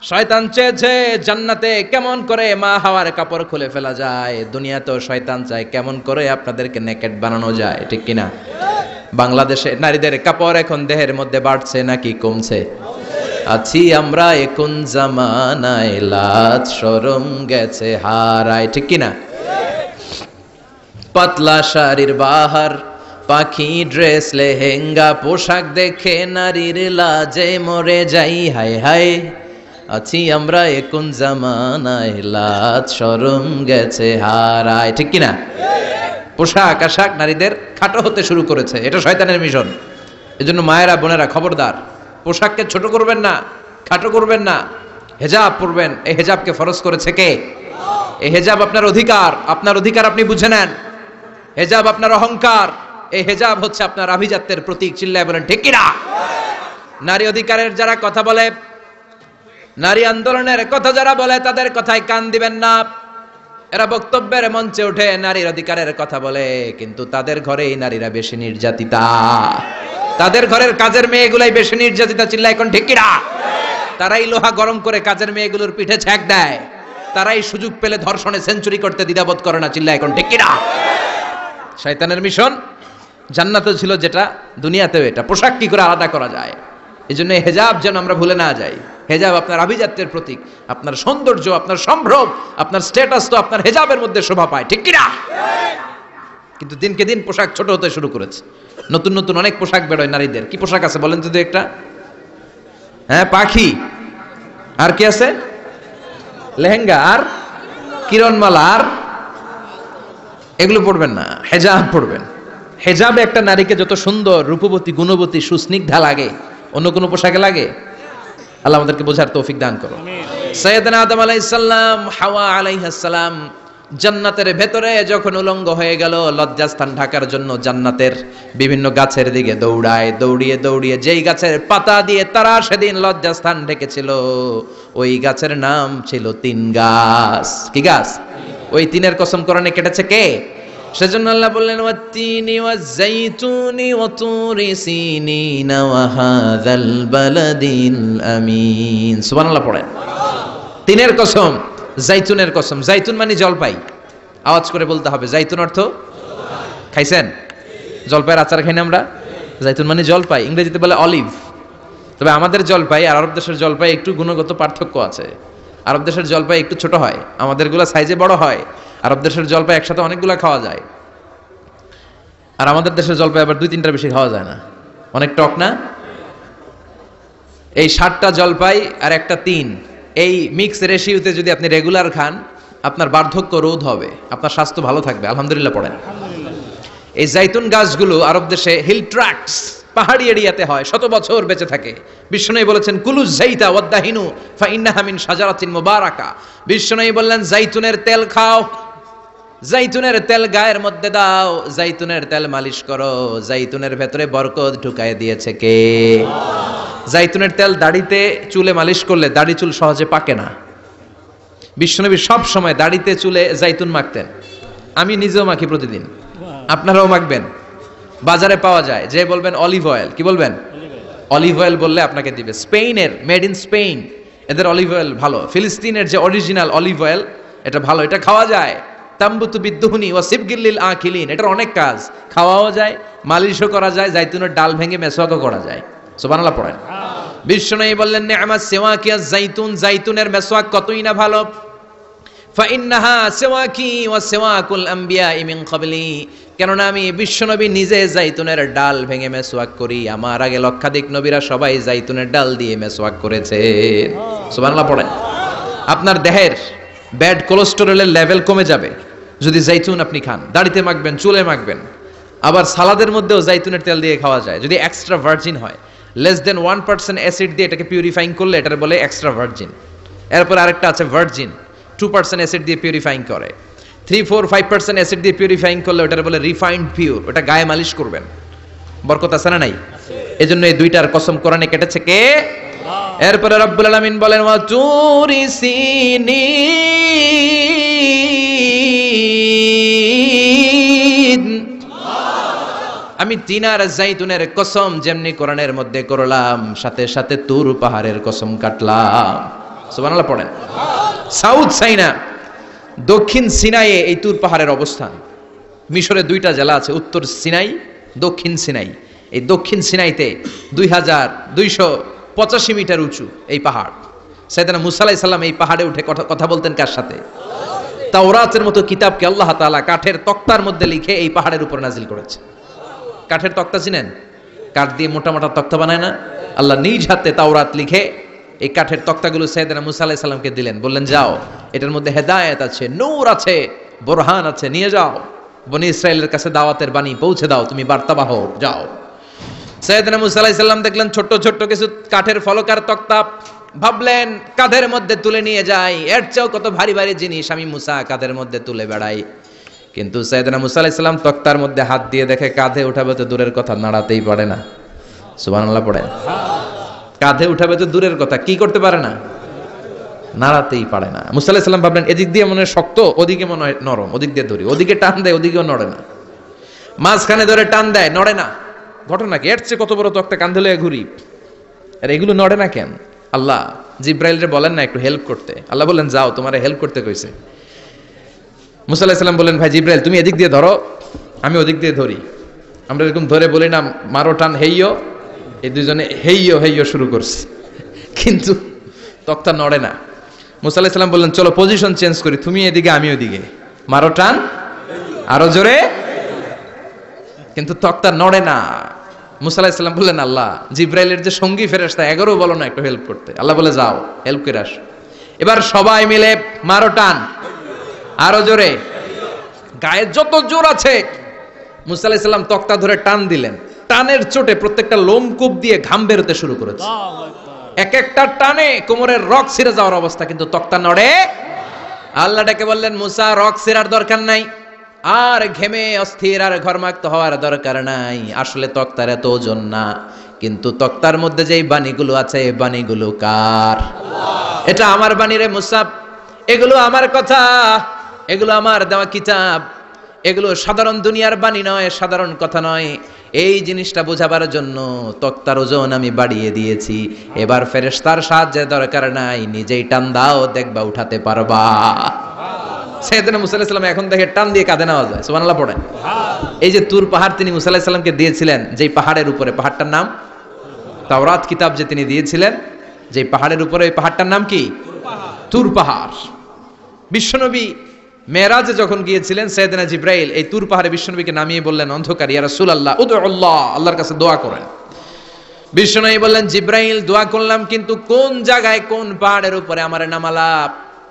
শয়তান চেয়েছে জান্নাতে কেমন করে মা হাওয়ার কাপড় খুলে ফেলা যায়, দুনিয়াতেও শয়তান চায় কেমন করে আপনাদেরকে নেকেড বানানো যায়। ঠিক কিনা? বাংলাদেশে নারীদের কাপড় এখন দেহের মধ্যে বাড়ছে নাকি কমছে? আছি আমরা এখন জামানায়, লাজ শরম গেছে হারায়। ঠিক কিনা? পাতলা শাড়ির বাহার, পাখি ড্রেস, লেহেঙ্গা পোশাক দেখে নারীর লাজে মরে যাই। হায় হায়, আছি আমরা এখন জামানায়, লাজ শরম গেছে হারায়। ঠিক কিনা? পোশাক আশাক নারীদের খাটো হতে শুরু করেছে, এটা শয়তানের মিশন। এজন্য মায়েরা বোনেরা খবরদার, পোশাককে ছোট করবেন না, খাটো করবেন না। হেজাব পরবেন। এই হেজাবকে ফরজ করেছে কে? এই হেজাব আপনার অধিকার, আপনার অধিকার আপনি বুঝে নেন। হেজাব আপনার অহংকার, এই হেজাব হচ্ছে আপনার আভিজাত্যের প্রতীক। চিল্লায় বলেন ঠিক কিনা? নারী অধিকারের যারা কথা বলে, নারী আন্দোলনের কথা যারা বলে, তাদের কথায় কান দিবেন না। এরা বক্তব্যের মঞ্চে উঠে নারীর অধিকারের কথা বলে, কিন্তু তাদের ঘরেই নারীরা বেশি নির্যাতিতা, তাদের ঘরের কাজের মেয়েগুলাই বেশি নির্যাতিতা। চিল্লায় এখন ঠিক কিনা? তারাই লোহা গরম করে কাজের মেয়েগুলোর পিঠে ছ্যাঁক দেয়, তারাই সুযোগ পেলে ধর্ষণে সেঞ্চুরি করতে দ্বিধাবোধ করে না। চিল্লায় এখন ঠিক কিনা? শয়তানের মিশন জান্নাতে ছিল যেটা, দুনিয়াতেও এটা। পোশাক কি করে আলাদা করা যায়? এই জন্য হেজাব যেন আমরা ভুলে না যাই। হেজাব আপনার আভিজাত্যের প্রতীক, আপনার সৌন্দর্য, আপনার সম্ভ্রম, আপনার স্ট্যাটাস তো আপনার হেজাবের মধ্যে শোভা পায়। ঠিক কিনা? কিন্তু দিনকে দিন পোশাক ছোট হতে শুরু করেছে। নতুন নতুন অনেক পোশাক বেরোয় নারীদের। কি পোশাক আছে বলেন যদি একটা? হ্যাঁ, পাখি। আর কি আছে? লেহেঙ্গা আর কিরণমালা। আর এগুলো পড়বেন না, হেজাব পড়বেন। হেজাবে একটা নারীকে যত সুন্দর, রূপবতী, গুণবতী, সুস্নিগ্ধা লাগে, অন্য কোনো পোশাকে লাগে? আল্লাহ আমাদেরকে বোঝার তৌফিক দান করো। সাইয়েদনা আদম আলাইহিস সালাম, হাওয়া আলাইহিস সালাম জান্নাতের ভেতরে যখন উলঙ্গ হয়ে গেল, লজ্জাস্থান ঢাকার জন্য জান্নাতের বিভিন্ন গাছের দিকে দৌড়ায়, দৌড়িয়ে দৌড়িয়ে যেই গাছের পাতা দিয়ে তারা সেদিন লজ্জাস্থান ঢেকেছিল, ওই গাছের নাম ছিল তিন গাছ। কি গাছ? ওই তিনের কসম কোরআনে কেটেছে কে? সেজন্য আল্লাহ বললেন ওয়াত্তিনি ওয়াজ্জাইতুনি ওয়া তুরি সিনিনা ওয়া হাযাল বালাদিল আমিন। সুবহানাল্লাহ পড়েন। তিনের কসম, জাইতুনের কসম। জাইতুন মানে জলপাই, আওয়াজ করে বলতে হবে। জাইতুন অর্থ খাইছেন? জলপাইয়ের আচার খাই না আমরা? জাইতুন মানে জলপাই, ইংরেজিতে বলে অলিভ। তবে আমাদের জলপাই আর আরব দেশের জলপাই একটু গুণগত পার্থক্য আছে। আরব দেশের জলপাই একটু ছোট হয়, আমাদেরগুলো সাইজে বড় হয়। আরব দেশের জলপাই একসাথে অনেকগুলো খাওয়া যায়, আর আমাদের দেশের জলপাই আবার 2-3টার বেশি খাওয়া যায় না, অনেক টক না। এই 7টা জলপাই আর একটা 3, এই মিক্স রেশিওতে যদি আপনি রেগুলার খান, আপনার বার্ধক্য রোধ হবে, আপনার স্বাস্থ্য ভালো থাকবে। আলহামদুলিল্লাহ পড়েন। এই জাইতুন গাছগুলো আরব দেশে হিল ট্র্যাক্টস, পাহাড়ি এরিয়াতে হয়, 100 বছর বেঁচে থাকে। বিশ্বনবী বলেছেন কুলু জাইতা ওয়াদাহিনু ফা ইন্নাহা মিন শাজারাতিন মুবারাকা। বিশ্বনবী বললেন জাইতুনের তেল খাও, জাইতুনের তেল গায়ের মধ্যে দাও, জাইতুনের তেল মালিশ করো, জাইতুনের ভেতরে বরকত ঢুকায় দিয়েছে কে? জাইতুনের তেল দাড়িতে চুলে মালিশ করলে দাড়ি চুল সহজে পাকে না। বিশ্বনবী সব সময় দাড়িতে চুলে জাইতুন মাখতেন। আমি নিজেও মাখি প্রতিদিন, আপনারাও মাখবেন। বাজারে পাওয়া যায়, যে বলবেন অলিভ অয়েল, কি বলবেন? অলিভ অয়েল বললে আপনাকে দিবে। স্পেনের, মেড ইন স্পেন, এদের অলিভ অয়েল ভালো। ফিলিস্তিনের যে অরিজিনাল অলিভ অয়েল, এটা ভালো, এটা খাওয়া যায়। তাম্বুতু বিদ্দুহুনি ওয়া সিবগিল্লিল আকিলিন, এটার অনেক কাজ, খাওয়াও যায়, মালিশও করা যায়, জাইতুনের ডাল ভেঙে মেসওয়াকও করা যায়। সুবহানাল্লাহ পড়েন। বিশ্বনবী বললেন নি'মাস সিওয়াকিয়াজ জাইতুন, জাইতুনের মেসওয়াক কতই না ভালো। ফাইন্নাহা সিওয়াকি ওয়া সিওয়াকুল আমবিয়াই মিন ক্বাবলি, কেননা আমি বিশ্বনবী নিজে জাইতুনের ডাল ভেঙে মেসওয়াক করি, আমার আগে লক্ষাধিক নবীরা সবাই জাইতুনের ডাল দিয়ে মেসওয়াক করেছে। সুবহানাল্লাহ পড়েন। আপনার দেহের ব্যাড কোলেস্টেরলের লেভেল কমে যাবে যদি জাইতুন আপনি খান। দাড়িতে মাখবেন, চুলে মাখবেন। আবার সালাদের মধ্যেও জাইতুনের তেল দিয়ে খাওয়া যায় যদি এক্সট্রা ভার্জিন হয়। লেস দেন 1% অ্যাসিড দিয়ে এটাকে পিউরিফাইং করলে এটার বলে এক্সট্রা ভার্জিন। এরপর আরেকটা আছে ভার্জিন, 2% অ্যাসিড দিয়ে পিউরিফাইং করে। 3-4-5% অ্যাসিড দিয়ে পিউরিফাইং করলে ওটার বলে রিফাইন্ড পিওর, ওটা গায়ে মালিশ করবেন। বরকত আছে না নাই? এজন্য এই দুইটার কসম কোরআনে কেটেছে কে? এরপরে রব্বুল আলামিন বলেন ওয়া তুরি সিনিন, আমি তিন আর জাইতুনের কসম যেমনি কোরআনের মধ্যে করলাম, সাথে সাথে তুর পাহাড়ের কসম কাটলাম। সুবহানাল্লাহ পড়েন। সাউথ সাইনা, দক্ষিণ সিনাইয়ে এই তুর পাহাড়ের অবস্থান। মিশরে 2টা জেলা আছে, উত্তর সিনাই, দক্ষিণ সিনাই। এই দক্ষিণ সিনাইতে 2285 মিটার উঁচু এই পাহাড়। সাইয়েদনা মুসা আলাইহিস সালাম এই পাহাড়ে উঠে কথা বলতেন কার সাথে? তাওরাতের মতো কিতাবকে আল্লাহ তাআলা কাঠের তক্তার মধ্যে লিখে এই পাহাড়ের উপর নাজিল করেছে। কাঠের তক্তা চিনেন? কাঠ দিয়ে মোটা মোটা তক্তা বানায় না? আল্লাহ নিজ হাতে তাওরাত লিখে এই কাঠের তক্তাগুলো সাইয়েদনা মুসা আলাইহিস সালামকে দিলেন, বললেন যাও, এটার মধ্যে হেদায়েত আছে, নূর আছে, বোরহান আছে, নিয়ে যাও, বনি ইসরায়েলের কাছে দাওয়াতের বাণী পৌঁছে দাও, তুমি বার্তাবাহ, যাও। সাইয়েদনা মুসা আলাইহিস সালাম দেখলেন ছোট্ট ছোট্ট কিছু কাঠের ফলকার তক্তা, ভাবলেন কাঁধের মধ্যে তুলে নিয়ে যাই, এর চেয়েও কত ভারী ভারী জিনিস আমি মুসা কাঁধের মধ্যে তুলে বেড়াই। কিন্তু সাইয়েদনা মুসা আলাইহিস সালাম তক্তার মধ্যে হাত দিয়ে দেখে কাঁধে উঠাবে তো দূরের কথা, নাড়াতেই পারে না। সুবহানাল্লাহ পড়েন। কাঁধে উঠাবে তো দূরের কথা, কি করতে পারে না? নাড়াতেই পারে না। মুসা আলাইহিস সালাম ভাবলেন এদিক দিয়ে মনে হয় শক্ত, ওদিকে মনে হয় নরম, ওদিক দিয়ে ধরি, ওদিকে টান দেয়, ওদিকেও নড়ে না, মাঝখানে ধরে টান দেয়, নড়ে না। ঘটনা কি? এর চেয়ে কত বড় তক্তা কাঁধে লয়ে ঘুরি, আর এগুলো নড়ে না কেন? আল্লাহ জিব্রাইলরে বলেন না একটু হেল্প করতে? আল্লাহ বলেন যাও, তোমারে হেল্প করতে কইছে। মুসা আলাইহিস সালাম বলেন ভাই জিব্রাইল তুমি এদিক দিয়ে ধরো, আমি ওদিক দিয়ে ধরি। আমরা এরকম ধরে বলি না মারো টান হেইয়ো, এই দুইজনে হেইয়ো হেইয়ো শুরু করছে, কিন্তু তক্তা নড়ে না। মুসা আলাইহিস সালাম বললেন চলো পজিশন চেঞ্জ করি, তুমি এদিকে আমি ওদিকে, মারো টান আরো জোরে, কিন্তু তক্তা নড়ে না। মুসা আলাইহিস সালাম বললেন আল্লাহ জিব্রাইলের যে সঙ্গী ফেরেশতা 11 বলো না একটু হেল্প করতে। আল্লাহ বলে যাও হেল্প করে আসো। এবার সবাই মিলে মারো টান আরো জোরে, গায়ে যত জোর আছে। মুসা আলাইহিস সালাম তক্তা ধরে টান দিলেন, টানের চোটে প্রত্যেকটা লোমকূপ দিয়ে ঘাম বেরোতে শুরু করেছে। এক একটা টানে কোমরের রক ছিঁড়ে যাওয়ার অবস্থা, কিন্তু তক্তা নড়ে। আল্লাহ ডেকে বললেন, মুসা রক সেরার দরকার নাই, আর ঘেমে অস্থির আর ঘরমাক্ত হওয়ার দরকার নাই। আসলে তক্তার এত ওজন না, কিন্তু তক্তার মধ্যে যেই বাণীগুলো আছে, বাণীগুলো কার? এটা আমার বাণী রে মুসা, এগুলো আমার কথা, এগুলো আমার দেওয়া কিতাব, এগুলো সাধারণ দুনিয়ার বাণী নয়, সাধারণ কথা নয়। এই জিনিসটা বোঝাবার জন্য তক্তার ওজন আমি বাড়িয়ে দিয়েছি। এবার ফেরেশতার সাহায্যের দরকার নাই, নিজেই টান দাও, দেখবা উঠাতে পারবা। সাইয়েদনা মুসা আলাইহিস সালাম এখন দেখে টান দিয়ে কাঁধে নেওয়া যায়। সুবহানাল্লাহ পড়েন। এই যে তুর পাহাড় তিনি মুসা আলাইহিস সালামকে দিয়েছিলেন, যেই পাহাড়ের উপরে, পাহাড়টার নাম তাওরাত কিতাব যে তিনি দিয়েছিলেন, যেই পাহাড়ের উপরে, ওই পাহাড়টার নাম কি? তুর পাহাড়। বিশ্বনবী মেরাজে যখন গিয়েছিলেন, সাইয়েদনা জিবরাইল এই তুর পাহাড়ে বিশ্বনবীকে নামিয়ে বললেন, অন্ধকার, ইয়া রাসূলুল্লাহ উদউল্লাহ, আল্লাহর কাছে দোয়া করেন। বিশ্বনবী বললেন, জিবরাইল দোয়া করলাম, কিন্তু কোন জায়গায়, কোন পাহাড়ের উপরে আমারে নামালা?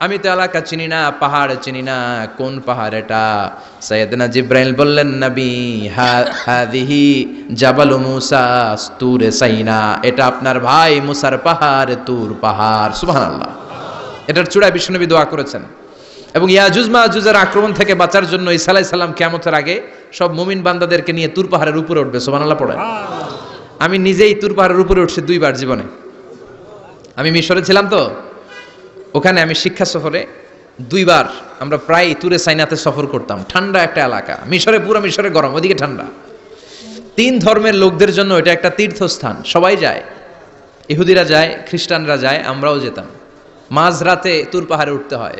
আমি তো এলাকা চিনি না, পাহাড় চিনি না, কোন পাহাড় এটা? সাইয়েদনা জিবরাইল বললেন, নবী হাদিহি জাবাল মুসা তুরে সাইনা, এটা আপনার ভাই মুসার পাহাড়, তুর পাহাড়। সুবহানাল্লাহ। এটার চূড়ায় বিশ্বনবী দোয়া করেছেন। এবং ইয়াজুজ মায়াজুজের আক্রমণ থেকে বাঁচার জন্য ঈসা আলাইহিস সালাম কিয়ামতের আগে সব মুমিন বান্দাদেরকে নিয়ে তুর পাহাড়ের উপরে উঠবে। সুবহানাল্লাহ পড়ে। আমি নিজেই তুর পাহাড়ের উপরে উঠছি 2 বার জীবনে। আমি মিশরে ছিলাম তো, ওখানে আমি শিক্ষা সফরে 2 বার আমরা প্রায় তুরে সাইনাতে সফর করতাম। ঠান্ডা একটা এলাকা, মিশরে, পুরো মিশরে গরম, ওদিকে ঠান্ডা। 3 ধর্মের লোকদের জন্য এটা একটা তীর্থস্থান, সবাই যায়, ইহুদিরা যায়, খ্রিস্টানরা যায়, আমরাও যেতাম। মাঝরাতে তুর পাহাড়ে উঠতে হয়,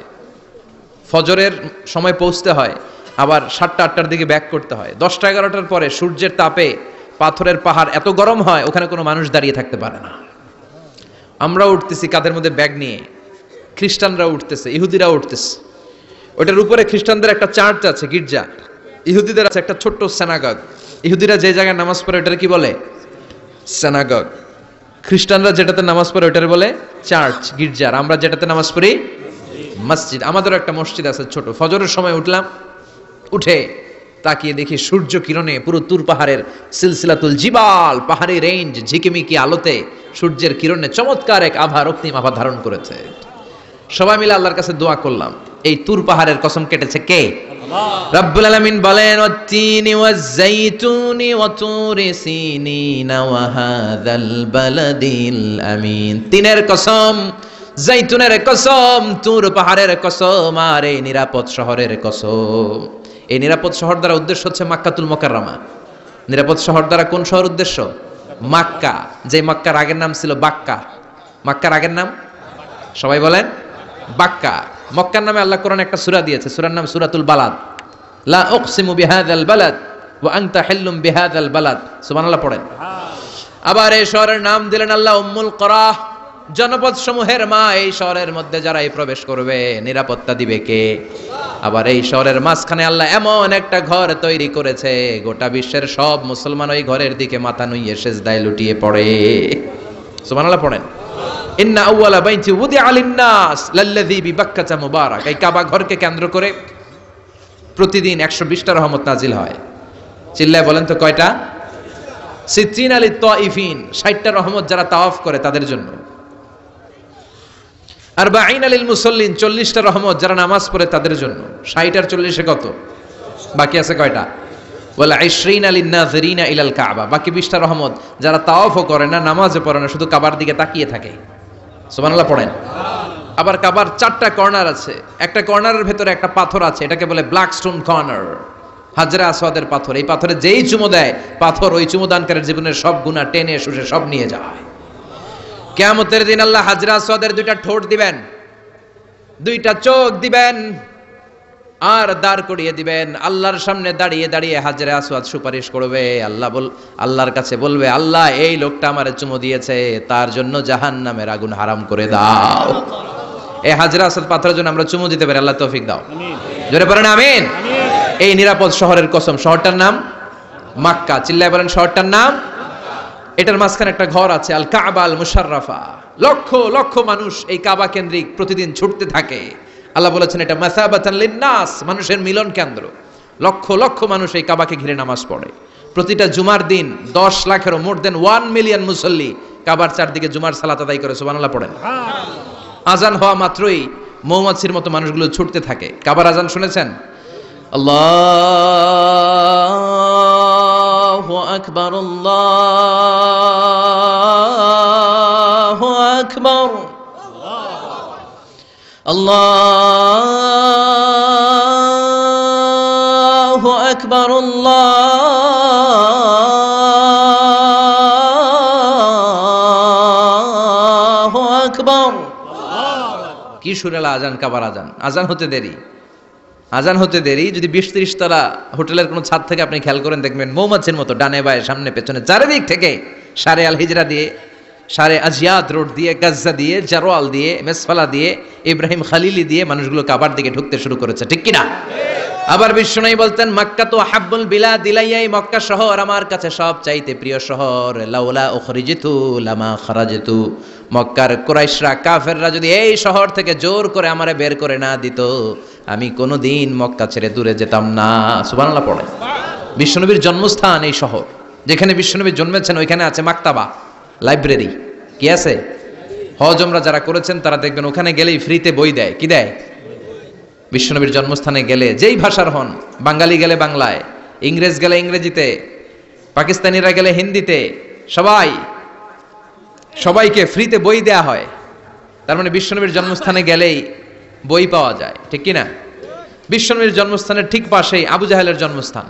ফজরের সময় পৌঁছতে হয়, আবার 7টা-8টার দিকে ব্যাক করতে হয়। 10টা-11টার পরে সূর্যের তাপে পাথরের পাহাড় এত গরম হয়, ওখানে কোনো মানুষ দাঁড়িয়ে থাকতে পারে না। আমরা উঠতেছি কাঁধের মধ্যে ব্যাগ নিয়ে, খ্রিস্টানরা উঠতেছে, ইহুদিরা উঠতেছে। ওটার উপরে খ্রিস্টানদের একটা চার্চ আছে, গির্জা, ইহুদিদের আছে একটা ছোট্ট সিনাগগ। ইহুদিরা যে জায়গায় নামাজ পড়ে ওটার কি বলে? সিনাগগ। খ্রিস্টানরা যেটাতে নামাজ পড়ে ওটার বলে চার্চ, গির্জা। আমরা যেটাতে নামাজ পড়ি মসজিদ। আমাদেরও একটা মসজিদ আছে ছোট। ফজরের সময় উঠলাম, উঠে তাকিয়ে দেখি সূর্য কিরণে পুরো তুর পাহাড়ের সিলসিলাতুল জিবাল, পাহাড়ি রেঞ্জ ঝিকিমিকি আলোতে সূর্যের কিরণে চমৎকার এক আভা, রক্তিম আভা ধারণ করেছে। সবাই মিলে আল্লাহর কাছে দোয়া করলাম। এই তুর পাহাড়ের কসম কেটেছে কে? আল্লাহ। রব্বুল আলামিন বলেন, ওয়াত-তিনি ওয়াজ-যাইতুনি ওয়া তুরি সিনিনা ওয়া হাযাল বালাদিল আমিন। তিনের কসম, জাইতুনের কসম, তুর পাহাড়ের কসম, আর এই নিরাপদ শহরের কসম। এই নিরাপদ শহর দ্বারা উদ্দেশ্য হচ্ছে মাক্কাতুল মুকাররমা। নিরাপদ শহর দ্বারা কোন শহর উদ্দেশ্য? মক্কা। যে মক্কার আগের নাম ছিল বাক্কা। মক্কার আগের নাম সবাই বলেন বাক্কা। মক্কার নামে আল্লাহ কোরআনে একটা সূরা দিয়েছে, সূরার নাম সূরাতুল বালাদ। লা উকসিমু বিহাযাল বালাদ ওয়া আনতা হিল্লুম বিহাযাল বালাদ। সুবহানাল্লাহ পড়েন। আবার এই শহরের নাম দিলেন আল্লাহ উম্মুল কুরা, জনপদ সমূহের মা। এই শহরের মধ্যে যারাই প্রবেশ করবে নিরাপত্তা দিবে কে? আবার এই শহরের মাঝখানে আল্লাহ এমন একটা ঘর তৈরি করেছে, গোটা বিশ্বের সব মুসলমান ওই ঘরের দিকে মাথা নুইয়ে সেজদায় লুটিয়ে পড়ে। সুবহানাল্লাহ পড়েন। ইন্না আউওয়ালা বাইতি উদিআ লিন-নাস লাল্লাযী বিবাক্কাতা মুবারাক। এই কাবা ঘরকে কেন্দ্র করে প্রতিদিন 120টা রহমত নাজিল হয়। চিল্লায় বলেন তো কয়টা? 60 আলিত তাইফিন, 60টা রহমত যারা তাওয়াফ করে তাদের জন্য। 40 আলিল মুসাল্লিন, 40টা রহমত যারা নামাজ পড়ে তাদের জন্য। 60 আর 40 কত? বাকি আছে কয়টা? ওয়ালা 20 আলিন নাযিরিনা ইলাল কাবা, বাকি 20টা রহমত যারা তাওয়াফও করে না, নামাজও পড়ে না, শুধু কাবার দিকে তাকিয়ে থাকে। সুবহানাল্লাহ পড়েন। আবার কাবার 4টা কর্নার আছে, একটা কর্নারের ভেতরে একটা পাথর আছে, এটাকে বলে ব্ল্যাক স্টোন কর্নার, হাজরে আসওয়াদের পাথর। এই পাথরে যেই চুমো দেয়, পাথর ওই চুমোদানকারীর জীবনের সব গুনাহ টেনে শুষে সব নিয়ে যায়। কিয়ামতের দিন আল্লাহ হাজরে আসওয়াদের 2টা ঠোঁট দিবেন, 2টা চোখ দিবেন, আর দাঁড় করিয়ে দিবেন। আল্লাহর সামনে দাঁড়িয়ে দাঁড়িয়ে হাজরে আসওয়াদ সুপারিশ করবে। আল্লাহর কাছে বলবে, আল্লাহ এই লোকটা আমারে চুমো দিয়েছে, তার জন্য জাহান্নামের আগুন হারাম করে দাও। এই হাজরে আসওয়াদ পাথরের জন্য আমরা চুমো দিতে পারি, আল্লাহ তৌফিক দাও। জোরে বলেন আমিন। এই নিরাপদ শহরের কসম। শহরটার নাম মক্কা। চিল্লায় বলেন শহরটার নাম। এটার মাঝখানে একটা ঘর আছে, আল কাবা আল মুশাররাফা। লক্ষ লক্ষ মানুষ এই কাবা কেন্দ্রিক প্রতিদিন ছুটতে থাকে। আল্লাহ বলেছেন এটা মাসাবাতান লিন-নাস, মানুষের মিলন কেন্দ্র। লক্ষ লক্ষ মানুষ এই কাবাকে ঘিরে নামাজ পড়ে। প্রতিটা জুমার দিন 10 লাখেরও মোর দেন 1 মিলিয়ন মুসল্লি কাবার চারদিকে জুমার সালাত আদায় করে। সুবহানাল্লাহ পড়েন। আজান হওয়া মাত্রই মৌমাছির মতো মানুষগুলো ছুটতে থাকে। কাবার আজান শুনেছেন? আল্লাহু আকবার, আল্লাহু আকবার, আল্লাহু আকবার, আল্লাহু আকবার। কি সুরেলা আজান, কাবার আজান। আজান হতে দেরি, আজান হতে দেরি। যদি 20-30 তলা হোটেলের কোনো ছাদ থেকে আপনি খেয়াল করেন, দেখবেন মৌমাছির মতো ডানে বায়ে সামনে পেছনে চারিদিক থেকে সারে আল হিজরা দিয়ে, সারে আজিয়াত রোড দিয়ে, গাজ্জা দিয়ে, জারোয়াল দিয়ে, মেসফালা দিয়ে, ইব্রাহিম খালিলি দিয়ে মানুষগুলো কাবার দিকে ঢুকতে শুরু করেছে, ঠিক কিনা? আবার বিশ্বনবী বলতেন, মক্কা তো হাব্বুল বিলাদ ইলাইয়া, এই মক্কা শহর আমার কাছে সব চাইতে প্রিয় শহর। লাউলা উখরিজিতু লামা খারাজতু, মক্কার কুরাইশরা কাফেররা যদি এই শহর থেকে জোর করে আমারে বের করে না দিত, আমি কোনোদিন মক্কা ছেড়ে দূরে যেতাম না। সুবহানাল্লাহ পড়ে। বিশ্বনবীর জন্মস্থান এই শহর, যেখানে বিশ্বনবী জন্মেছেন ওইখানে আছে মাকতাবা, লাইব্রেরি। কি আছে? হজ ওমরা যারা করেছেন তারা দেখবেন ওখানে গেলেই ফ্রিতে বই দেয়। কি দেয়? বিশ্বনবীর জন্মস্থানে গেলে যেই ভাষার হন, বাঙালি গেলে বাংলায়, ইংরেজ গেলে ইংরেজিতে, পাকিস্তানিরা গেলে হিন্দিতে, সবাইকে ফ্রিতে বই দেয়া হয়। তার মানে বিশ্বনবীর জন্মস্থানে গেলেই বই পাওয়া যায়, ঠিক কিনা? বিশ্বনবীর জন্মস্থানের ঠিক পাশেই আবু জাহেলের জন্মস্থান।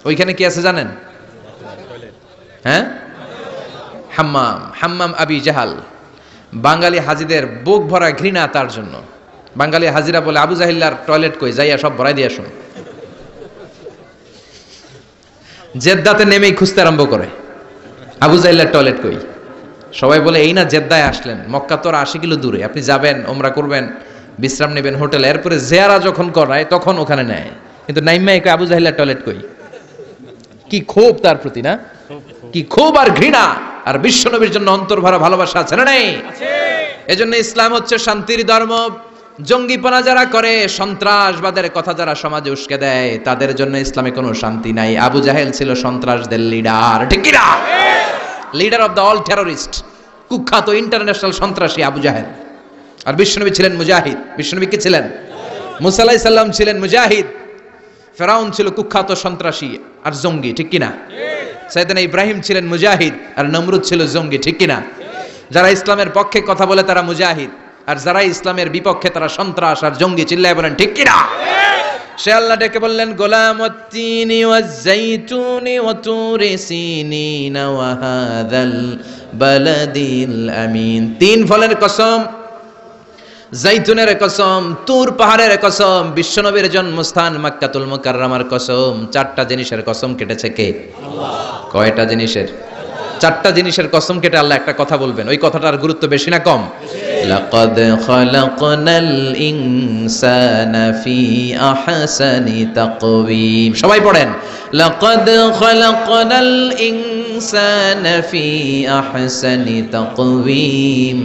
ওইখানে কি আছে জানেন? হ্যাঁ, হাম্মাম, হাম্মাম আবি জাহাল। বাঙালি হাজিদের বুক ভরা ঘৃণা তার জন্য। বাঙালি হাজিরা বলে, আবু জাহিল্লার টয়লেট কই, যাইয়া সব ভরাই দিয়ে আসুন। জেদ্দাতে নেমেই খুঁজতে আরম্ভ করে, আবু জাহিল্লার টয়লেট কই। সবাই বলে, এই না জেদ্দায় আসলেন, মক্কা তো 80 কিলো দূরে, আপনি যাবেন, ওমরা করবেন, বিশ্রাম নেবেন হোটেলে, এরপরে জিয়ারা যখন করায় তখন ওখানে নেয়। কিন্তু নাইম্মাই কই, আবু জাহিল্লার টয়লেট কই। কি ক্ষোভ তার প্রতি, না? কি ক্ষোভ আর ঘৃণা। আর বিশ্বনবীর জন্য অন্তর ভরা ভালোবাসা আছে না নাই? এজন্য ইসলাম হচ্ছে শান্তির ধর্ম। জঙ্গিপনা যারা করে, সন্ত্রাসবাদের কথা যারা সমাজে উস্কে দেয়, তাদের জন্য ইসলামে কোনো শান্তি নাই। আবু জাহেল ছিল সন্ত্রাসদের লিডার, ঠিক কি না? Leader of the all terrorist, কুখ্যাত ইন্টারন্যাশনাল সন্ত্রাসী আবু জাহেল। আর বিশ্বনবী ছিলেন মুজাহিদ। বিশ্বনবী কি ছিলেন? মুসা আলাইহিস সালাম ছিলেন মুজাহিদ। ফেরাউন ছিল কুখ্যাত সন্ত্রাসী আর জঙ্গি, ঠিক কিনা? সাইয়েদনা ইব্রাহিম ছিলেন মুজাহিদ আর নমরুদ ছিল জঙ্গি, ঠিক কিনা? যারা ইসলামের পক্ষে কথা বলে তারা মুজাহিদ, আর যারা ইসলামের বিপক্ষে তারা সন্ত্রাস আর জঙ্গি। চিল্লায় বলেন, ঠিক কিনা? সে আল্লাহ ডেকে বললেন, গোলামুত্তিনি ওয়াজ-জাইতুনি ওয়া তুরি সিনিন ওয়া হাযাল বালাদিল আমিন। 3 ফলের কসম, জাইতুনের কসম, তুর পাহাড়ের কসম, বিশ্বনবীর জন্মস্থান মক্কাতুল মুকাররমার কসম। 4টা জিনিসের কসম কেটেছে কে? আল্লাহ। কয়টা জিনিসের? 4টা জিনিসের কসম কেটে আল্লাহ একটা কথা বলবেন। ওই কথাটার গুরুত্ব বেশি না কম? লাকাদ খালাকনাল ইনসানা ফি আহসানি তাকওয়িম। সবাই পড়েন, লাকাদ খালাকনাল ইনসানা ফি আহসানি তাকওয়িম।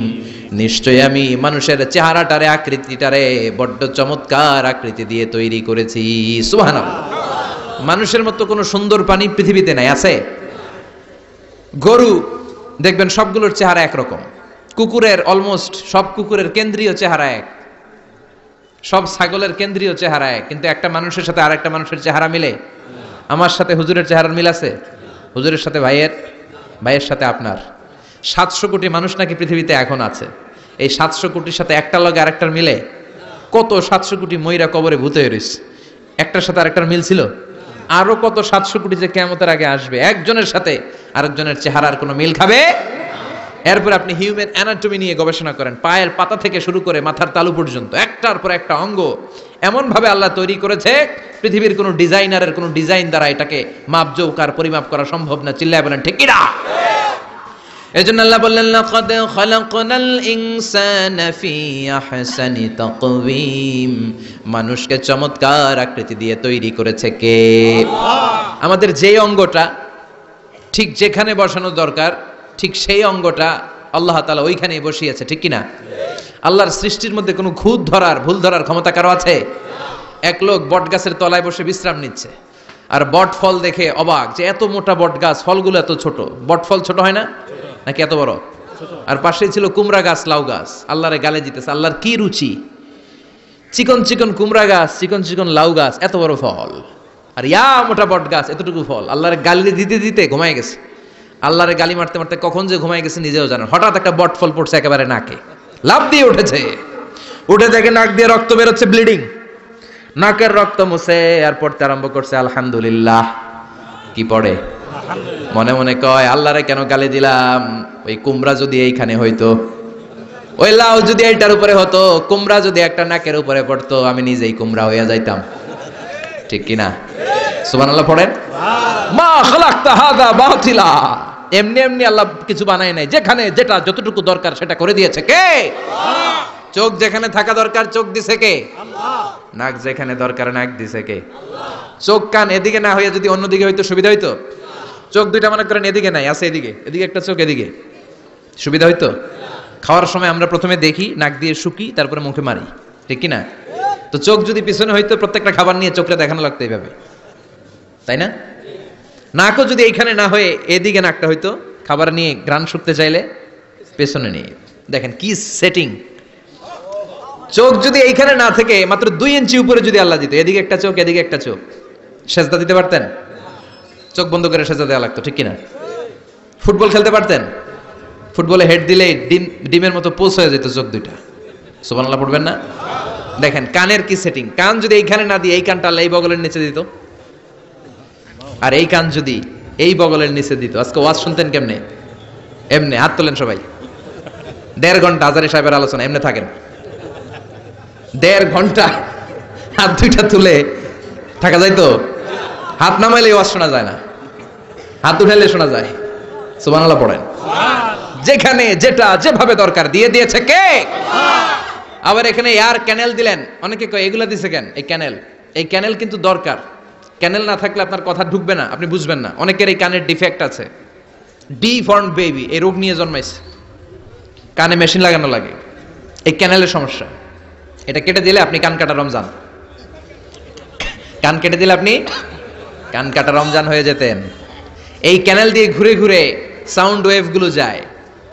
নিশ্চয় আমি মানুষের চেহারাটারে, আকৃতিটারে বড্ড চমৎকার আকৃতি দিয়ে তৈরি করেছি। সুবহানাল্লাহ। মানুষের মতো কোনো সুন্দর প্রাণী পৃথিবীতে নাই। আছে? গরু দেখবেন সবগুলোর চেহারা একরকম। কুকুরের অলমোস্ট সব কুকুরের কেন্দ্রীয় চেহারা এক, সব ছাগলের কেন্দ্রীয় চেহারা এক। কিন্তু একটা মানুষের সাথে আরেকটা মানুষের চেহারা মিলে? আমার সাথে হুজুরের চেহারার মিল আছে? হুজুরের সাথে ভাইয়ের, ভাইয়ের সাথে আপনার। 700 কোটি মানুষ নাকি পৃথিবীতে এখন আছে। এই 700 কোটির সাথে একটা লগে আরেকটার মিলে? কত 700 কোটি ময়রা কবরে ভূত হয়ে রয়েছে, একটার সাথে আরেকটার মিল ছিল? আরো কত 700 কোটি যে কিয়ামতের আগে আসবে, একজনের সাথে আরেকজনের চেহারার কোনো মিল খাবে? এরপর আপনি হিউম্যান অ্যানাটমি নিয়ে গবেষণা করেন, পায়ের পাতা থেকে শুরু করে মাথার তালু পর্যন্ত একটার পর একটা অঙ্গ এমন ভাবে আল্লাহ তৈরি করেছে, পৃথিবীর কোনো ডিজাইনারের কোনো ডিজাইন দ্বারা এটাকে মাপজোক আর পরিমাপ করা সম্ভব না। চিল্লায় বলেন, ঠিক কি না? এজন্য আল্লাহ বললেন, লাকাদ খালাকনাল ইনসানা ফি আহসানি তাকওয়িম। মানুষকে চমৎকার আকৃতি দিয়ে তৈরি করেছে কে? আল্লাহ। আমাদের যেই অঙ্গটা ঠিক যেখানে বসানো দরকার, ঠিক সেই অঙ্গটা আল্লাহ তাআলা ওইখানেই বসিয়েছে, ঠিক কি না? আল্লাহর সৃষ্টির মধ্যে কোনো খুঁত ধরার, ভুল ধরার ক্ষমতা কারো আছে? এক লোক বট গাছের তলায় বসে বিশ্রাম নিচ্ছে, আর বট ফল দেখে অবাক যে এত মোটা বট গাছ, ফলগুলো এত ছোট। বট ফল ছোট হয় না নাকি এত বড়? আর পাশেই ছিল কুমড়া গাছ, লাউ গাছ। আল্লাহরে গালে দিতেছে, আল্লাহর কি রুচি! চিকন চিকন কুমড়া গাছ, চিকন চিকন লাউ গাছ, এত বড় ফল, আর ইয়া মোটা বট গাছ, এতটুকু ফল। আল্লাহর গালি দিতে দিতে ঘুমায় গেছে। আল্লাহরে গালি মারতে মারতে কখন যে ঘুমায় গেছে নিজেও জানেন। হঠাৎ একটা বট ফল পড়ছে একেবারে নাকে, লাফ দিয়ে উঠেছে। উঠে দেখে নাক দিয়ে রক্ত বেরোচ্ছে, ব্লিডিং। নাকের রক্ত মুছে আর পড়তে আরম্ভ করছে আলহামদুলিল্লাহ। কি পড়ে? মনে মনে কয়, আল্লাহরে কেন গালি দিলাম? ওই কুমড়া যদি এইখানে হইতো, ওই লাউ যদি এইটার উপরে হতো, কুমড়া যদি একটা নাকের উপরে পড়তো, আমি নিজেই কুমড়া হইয়া যাইতাম। ঠিক কিনা? সুবহানাল্লাহ পড়েন। মা খালাকতা হাযা বাতিলা। এমনি এমনি আল্লাহ কিছু বানায় নাই, যেখানে যেটা যতটুকু দরকার সেটা করে দিয়েছে কে? আল্লাহ। চোখ যেখানে থাকা দরকার চোখ দিছে কে? আল্লাহ। নাক যেখানে দরকার নাক দিছে কে? আল্লাহ। চোখ কান এদিকে না হইয়া যদি অন্যদিকে হইতো সুবিধা হইতো? চোখ দুইটা মনে করেন এদিকে নাই, আছে এদিকে, এদিকে একটা চোখ, এদিকে, সুবিধা হইতো? খাওয়ার সময় আমরা প্রথমে দেখি, নাক দিয়ে শুকি, তারপরে মুখে মারি, ঠিক কিনা? তো চোখ যদি পিছনে হইতো, প্রত্যেকটা খাবার নিয়ে চোখটা দেখানো লাগতো এইভাবে, তাই না? নাকও যদি এইখানে না হয়ে এদিকে নাকটা হইতো, খাবার নিয়ে ঘ্রাণ শুকতে চাইলে পেছনে নিয়ে। দেখেন কি সেটিং। চোখ যদি এইখানে না থেকে মাত্র 2 ইঞ্চি উপরে যদি আল্লাহ দিত, এদিকে একটা চোখ এদিকে একটা চোখ, সেজদা দিতে পারতেন? চোখ বন্ধ করে সেজদা দেওয়া লাগতো, ঠিক কিনা? ফুটবল খেলতে পারতেন? ফুটবলে হেড দিলে ডিমের মতো পোষ হয়ে যেত চোখ দুইটা। সুবহানাল্লাহ পড়বেন না? দেখেন কানের কি সেটিং। কান যদি এইখানে না দিয়ে এই কানটা এই বগলের নিচে দিত, আর এই কান যদি এই বগলের নিচে দিত, আজকে ওয়াজ শুনতেন কেমনে? এমনে। হাত তোলেন সবাই। 1.5 ঘন্টা হাজারি সাহেবের আলোচনা এমনে থাকেন। 1.5 ঘন্টা হাত দুইটা তুলে থাকা যায় তো? হাত নামাইলে ওয়াজ শোনা যায় না, হাত উঠাইলে শোনা যায়। সুবহানাল্লাহ পড়েন। যেখানে যেটা যেভাবে দরকার দিয়ে দিয়েছে কে? আবার এখানে এয়ার ক্যানেল দিলেন। অনেকে কয় এগুলা দিছে কেন? এই ক্যানেল কিন্তু দরকার। ক্যানেল না থাকলে আপনার কথা ঢুকবে না, আপনি বুঝবেন না। অনেকের এই কানের ডিফেক্ট আছে, ডিফর্ম বেবি, এই রোগ নিয়ে জন্মাইছে, কানে মেশিন লাগানো লাগে, এই ক্যানেলের সমস্যা। এটা কেটে দিলে আপনি কান কাটা রমজান। কান কেটে দিলে আপনি কান কাটা রমজান হয়ে যেতেন। এই ক্যানেল দিয়ে ঘুরে ঘুরে সাউন্ড ওয়েভ গুলো যায়,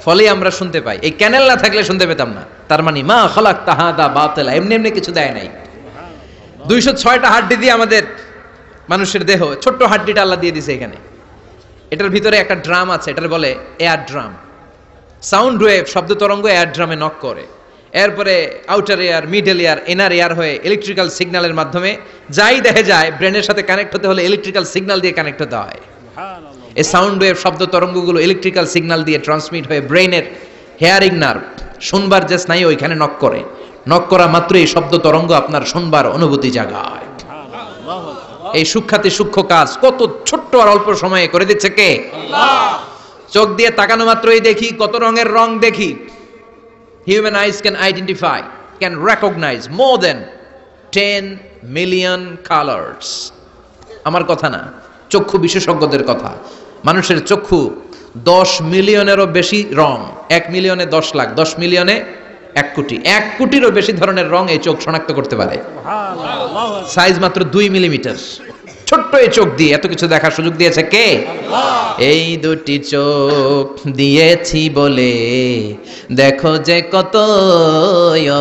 ফলে আমরা শুনতে পাই। এই ক্যানেল না থাকলে শুনতে পেতাম না। তার মানে মা খালাকতা হাযা বাতিলা, এমনি এমনি কিছু দেয় নাই। 206টা হাড্ডি দিয়ে আমাদের মানুষের দেহ, ছোট্ট হাড্ডিটা আল্লাহ দিয়ে দিছে এখানে। এটার ভিতরে একটা ড্রাম আছে, এটার বলে এয়ার ড্রাম। সাউন্ড ওয়েভ, শব্দ তরঙ্গ এয়ার ড্রামে নক করে, এরপরে outer air, middle air, inner air হয়ে ইলেকট্রিক্যাল সিগন্যালের মাধ্যমে যাই দেখে যায়, ব্রেনের সাথে কানেক্ট হতে হলে ইলেকট্রিক্যাল সিগন্যাল দিয়ে কানেক্ট হতে হয়। এই সাউন্ড ওয়েভ, শব্দ তরঙ্গগুলো ইলেকট্রিক্যাল সিগন্যাল দিয়ে ট্রান্সমিট হয়ে ব্রেনের হেয়ারিং নার্ভ, শুনবার যে স্নায়ু, ওইখানে নক করে। নক করা মাত্র এই শব্দ তরঙ্গ আপনার শুনবার অনুভূতি জাগায়। এই সূক্ষ্মাতি সূক্ষ্ম কাজ কত ছোট্ট আর অল্প সময়ে করে দিচ্ছে কে? আল্লাহ। চোখ দিয়ে তাকানো মাত্রই দেখি কত রঙের রং দেখি। Human eyes can identify, can recognize more than 10 million colors. আমার কথা না, চক্ষু বিশেষজ্ঞদের কথা। মানুষের চক্ষু 10 মিলিয়নেরও বেশি রং, 1 মিলিয়নে 10 লাখ, 10 মিলিয়নে 1 কোটি, 1 কোটিরও বেশি ধরনের রং এই চোখ শনাক্ত করতে পারে। সাইজ মাত্র 2 মিলিমিটার। ছোট্ট এই চোখ দিয়ে এত কিছু দেখার সুযোগ দিয়েছে কে? আল্লাহ। এই দুটি চোখ দিয়েছি বলে দেখো যে কত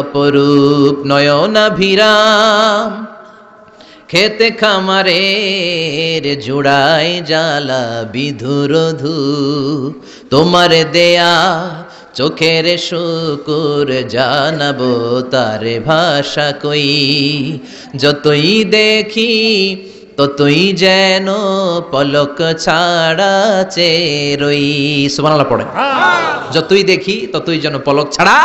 অপরূপ নয়নাভিরাম, খেতে খামারের জোড়ায় জ্বালা বিধুরধু, তোমার দেয়া চোখের শুকুর জানাবো তার ভাষা কই, যতই দেখি ততই যেন পলক ছাড়া চেরই। সুবহানাল্লাহ পড়ে। যতই দেখি ততই যেন পলক ছাড়া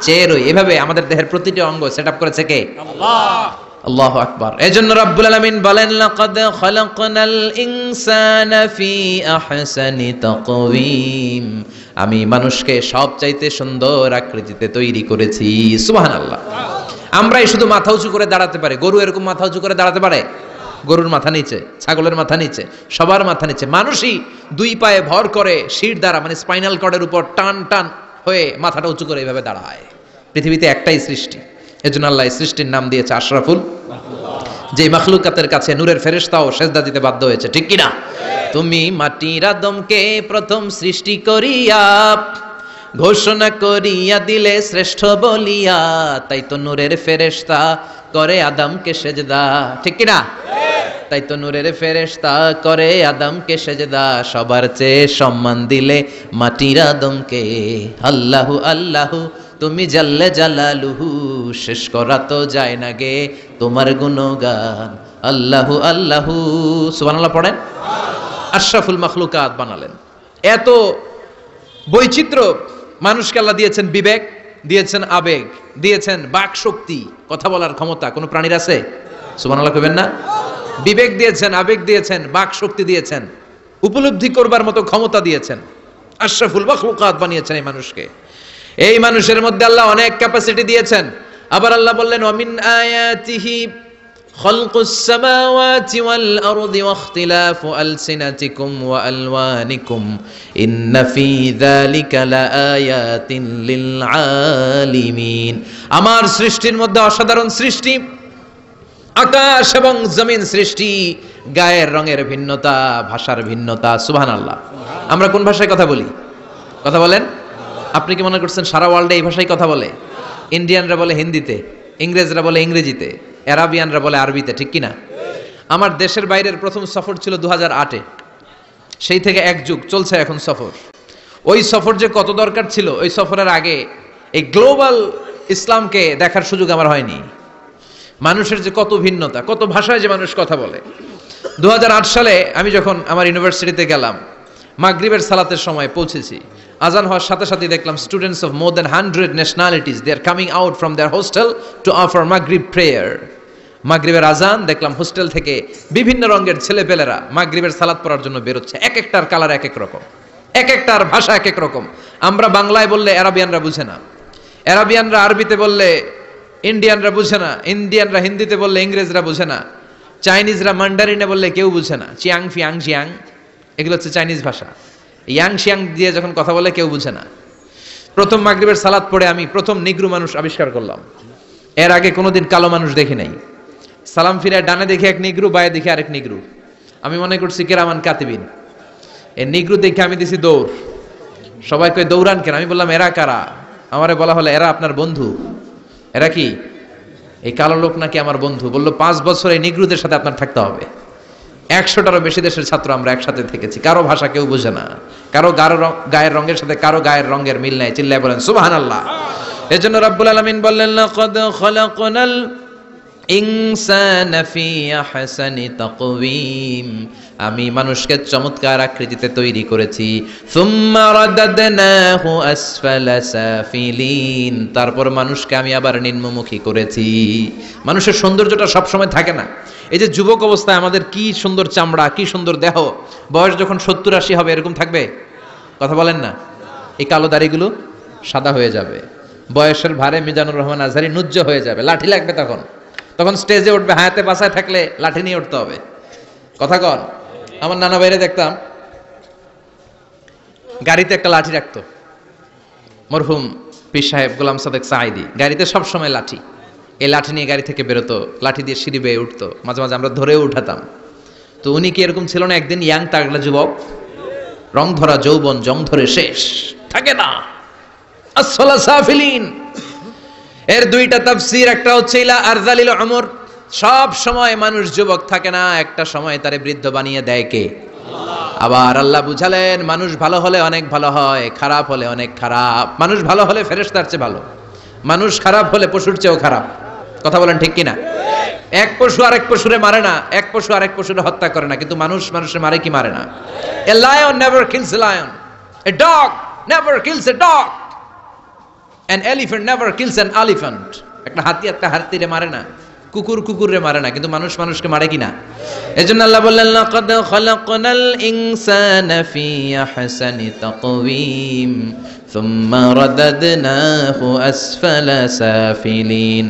চেরই। এভাবে আমাদের দেহের প্রতিটি অঙ্গ সেটআপ করেছে কে? আল্লাহ। আল্লাহু আকবার। এজন্য রব্বুল আলামিন বলেন, লাকাদ খালাকনাল ইনসানা ফি আহসানি তাকওয়িম, আমি মানুষকে সবচাইতে সুন্দর আকৃতিতে তৈরি করেছি। সুবহানাল্লাহ। আমরাই শুধু মাথা উঁচু করে দাঁড়াতে পারি, গরু এরকম মাথা উঁচু করে দাঁড়াতে পারে? গরুর মাথা নিচে, ছাগলের মাথা নিচে, সবার মাথা নিচে। মানুষই 2 পায়ে ভর করে শির দ্বারা, মানে স্পাইনাল কর্ডের উপর টান টান হয়ে মাথাটা উঁচু করে এইভাবে দাঁড়ায়। পৃথিবীতে একটাই সৃষ্টি, এজন্য আল্লাহ এই সৃষ্টির নাম দিয়েছে আশরাফুল, যে মাখলুকাতের কাছে নূরের ফেরেশতাও সেজদা দিতে বাধ্য হয়েছে, ঠিক কিনা? তুমি মাটির আদমকে প্রথম সৃষ্টি করিয়া ঘোষণা করিয়া দিলে শ্রেষ্ঠ বলিয়া, তাই তো নূরের ফেরেশতা করে আদমকে সেজদা। ঠিক কি না? তাই তো নূরের ফেরেশতা করে আদমকে সেজদা, সবার চেয়ে সম্মান দিলে মাটির আদমকে। আল্লাহু আল্লাহু তুমি জাল্লে জালালুহু, শেষ করা তো যায় না গে তোমার গুণগান। আল্লাহু আল্লাহু, সুবহানাল্লাহ পড়েন। আশরাফুল মাখলুকাত বানালেন। এত বৈচিত্র্য মানুষকে আল্লাহ দিয়েছেন, বিবেক দিয়েছেন, আবেগ দিয়েছেন, বাক শক্তি, কথা বলার ক্ষমতা। কোন প্রাণীর আছে? সুবহানাল্লাহ কইবেন না? বিবেক দিয়েছেন, আবেগ দিয়েছেন, বাক শক্তি দিয়েছেন, উপলব্ধি করবার মতো ক্ষমতা দিয়েছেন। আশরাফুল মাখলুকাত বানিয়েছেন এই মানুষকে। এই মানুষের মধ্যে আল্লাহ অনেক ক্যাপাসিটি দিয়েছেন। আবার আল্লাহ বললেন, ওয়ামিন আয়াতিহি খালকুস সামাওয়াতি ওয়াল আরদি ওয়াখতিলাফু আলসিনাতিকুম ওয়া আলওয়ানিকুম ইন্না ফী যালিকা লাআয়াতিন লিল আলিমিন। আমার সৃষ্টির মধ্যে অসাধারণ সৃষ্টি, আকাশ এবং জমিন সৃষ্টি, গায়ের রঙের ভিন্নতা, ভাষার ভিন্নতা। সুবহানাল্লাহ। আমরা কোন ভাষায় কথা বলি? কথা বলেন। আপনি কি মনে করছেন সারা ওয়ার্ল্ডে এই ভাষায় কথা বলে? ইন্ডিয়ানরা বলে হিন্দিতে, ইংরেজরা বলে ইংরেজিতে, আরাবিয়ানরা বলে আরবিতে। ঠিক কিনা? আমার দেশের বাইরের প্রথম সফর ছিল 2008-এ। সেই থেকে এক যুগ চলছে এখন সফর। ওই সফর যে কত দরকার ছিল, ওই সফরের আগে এই গ্লোবাল ইসলামকে দেখার সুযোগ আমার হয়নি। মানুষের যে কত ভিন্নতা, কত ভাষায় যে মানুষ কথা বলে। 2008 সালে আমি যখন আমার ইউনিভার্সিটিতে গেলাম, মাগরিবের সালাতের সময় পৌঁছেছি। আজান হওয়ার সাথে সাথে দেখলাম students of more than 100 nationalities, they are coming out from their hostel to offer মাগরিব প্রেয়ার। মাগরিবের আজান দেখলাম হোস্টেল থেকে বিভিন্ন রঙের ছেলেপেলেরা মাগরিবের সালাত পড়ার জন্য বেরোচ্ছে। এক একটার কালার এক এক রকম, এক একটার ভাষা এক এক রকম। আমরা বাংলায় বললে আরাবিয়ানরা বুঝে না, আরাবিয়ানরা আরবিতে বললে ইন্ডিয়ানরা বুঝে না, ইন্ডিয়ানরা হিন্দিতে বললে ইংরেজরা বুঝে না, চাইনিজরা মান্ডারিনে বললে কেউ বুঝে না। চিয়াং ফিয়াং জিয়াং, এগুলো হচ্ছে চাইনিজ ভাষা। ইয়াং শিয়াং দিয়ে যখন কথা বলে কেউ বুঝে না। প্রথম মাগরিবের সালাত পড়ে আমি প্রথম নিগ্রু মানুষ আবিষ্কার করলাম। এর আগে কোনোদিন কালো মানুষ দেখি নাই। সালাম ফিরে ডানে দেখে এক নিগ্রু, বায়ে দেখে আরেক নিগ্রু। আমি মনে করছি কেরামান কাতিবিন। এই নিগ্রু দেখে আমি দিছি দৌড়। সবাই কই দৌড়ান কেন? আমি বললাম এরা কারা? আমারে বলা হলো এরা আপনার বন্ধু। এরা কি? এই কালো লোক নাকি আমার বন্ধু। বললো 5 বছর এই নিগ্রুদের সাথে আপনার থাকতে হবে। 100টারও বেশি দেশের ছাত্র আমরা একসাথে থেকেছি। কারো ভাষা কেউ বোঝে না, কারো গায়ের রঙের সাথে কারো গায়ের রঙের মিল নাই। চিল্লায় বলেন সুবহানাল্লাহ। এজন্য রব্বুল আলামিন বললেন, লাকাদ খালাকনাল ইনসানা ফি আহসানি তাকওয়িম। আমি মানুষকে চমৎকার আকৃতিতে তৈরি করেছি। সুম্মা রাদাদনাহু আসফালা সাফিলিন। তারপর মানুষকে আমি আবার নিম্নমুখী করেছি। মানুষের সৌন্দর্যটা সব সময় থাকে না। এই যে যুবক অবস্থায় আমাদের কি সুন্দর চামড়া, কি সুন্দর দেহ, বয়স যখন 70-80 হবে এরকম থাকবে? কথা বলেন না। এই কালো দাড়িগুলো সাদা হয়ে যাবে, বয়সের ভারে মিজানুর রহমান আজহারি নুজ্জ হয়ে যাবে, লাঠি লাগবে। তখন স্টেজে উঠবে, হায়াতে বাসায় থাকলে লাঠি নিয়ে উঠতে হবে। কথা কন। আমার নানা বাইরে দেখতাম গাড়িতে একটা লাঠি রাখতো, মরহুম পীর সাহেব গোলাম সাদেক সাঈদী। গাড়িতে সব সময় লাঠি, এই লাঠি নিয়ে গাড়ি থেকে বেরোতো, লাঠি দিয়ে সিঁড়ি বেয়ে উঠতো, মাঝে মাঝে আমরা ধরেও উঠাতাম। তো উনি কি এরকম ছিল না? একদিন ইয়াং তাগড়া যুবক, রং ধরা যৌবন, জং ধরে শেষ থাকে না। আসফালা সাফিলিন এর দুইটা তাফসীর, একটা হচ্ছে ইলা আরযালিল উমর, সব সময় মানুষ যুবক থাকে না, একটা সময় তারে বৃদ্ধ বানিয়ে দেয় কে? আবার আল্লাহ বুঝালেন মানুষ ভালো হলে অনেক ভালো হয়, খারাপ হলে অনেক খারাপ। মানুষ ভালো হলে ফেরেশতার চেয়ে ভালো, মানুষ খারাপ হলে পশুর চেয়েও খারাপ। কথা বলেন ঠিক কিনা? এক পশু আরেক পশুরে মারে না, এক পশু আরেক পশুরে হত্যা করে না, কিন্তু মানুষ মানুষের মারে কি মারে না? A lion never kills a lion, a dog never kills a dog, an elephant never kills an elephant. একটা হাতি একটা হাতিরে মারে না, কুকুর কুকুরে মারে না, কিন্তু মানুষ মানুষকে মারে কিনা? এজন্য আল্লাহ বললেন, লাকাদ খালাকনাল ইনসানা ফি আহসানি তাকওয়িম সুম্মা রাদাদনাহু আসফালা সাফিলিন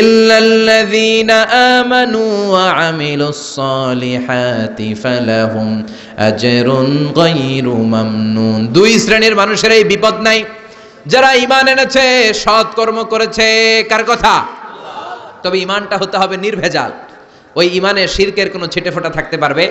ইল্লাল্লাযীনা আমানু ওয়া আমিলুস সালিহাতি ফালাহুম আজরুন গায়রু মামনুন। দুই শ্রেণীর মানুষের এই বিপদ নাই, যারা ঈমান এনেছে, সৎ কর্ম করেছে। কার কথা? তবে ঈমানটা হতে হবে নির্ভেজাল। ওই ঈমানে শিরকের কোনো ছিটেফোঁটা থাকতে পারবে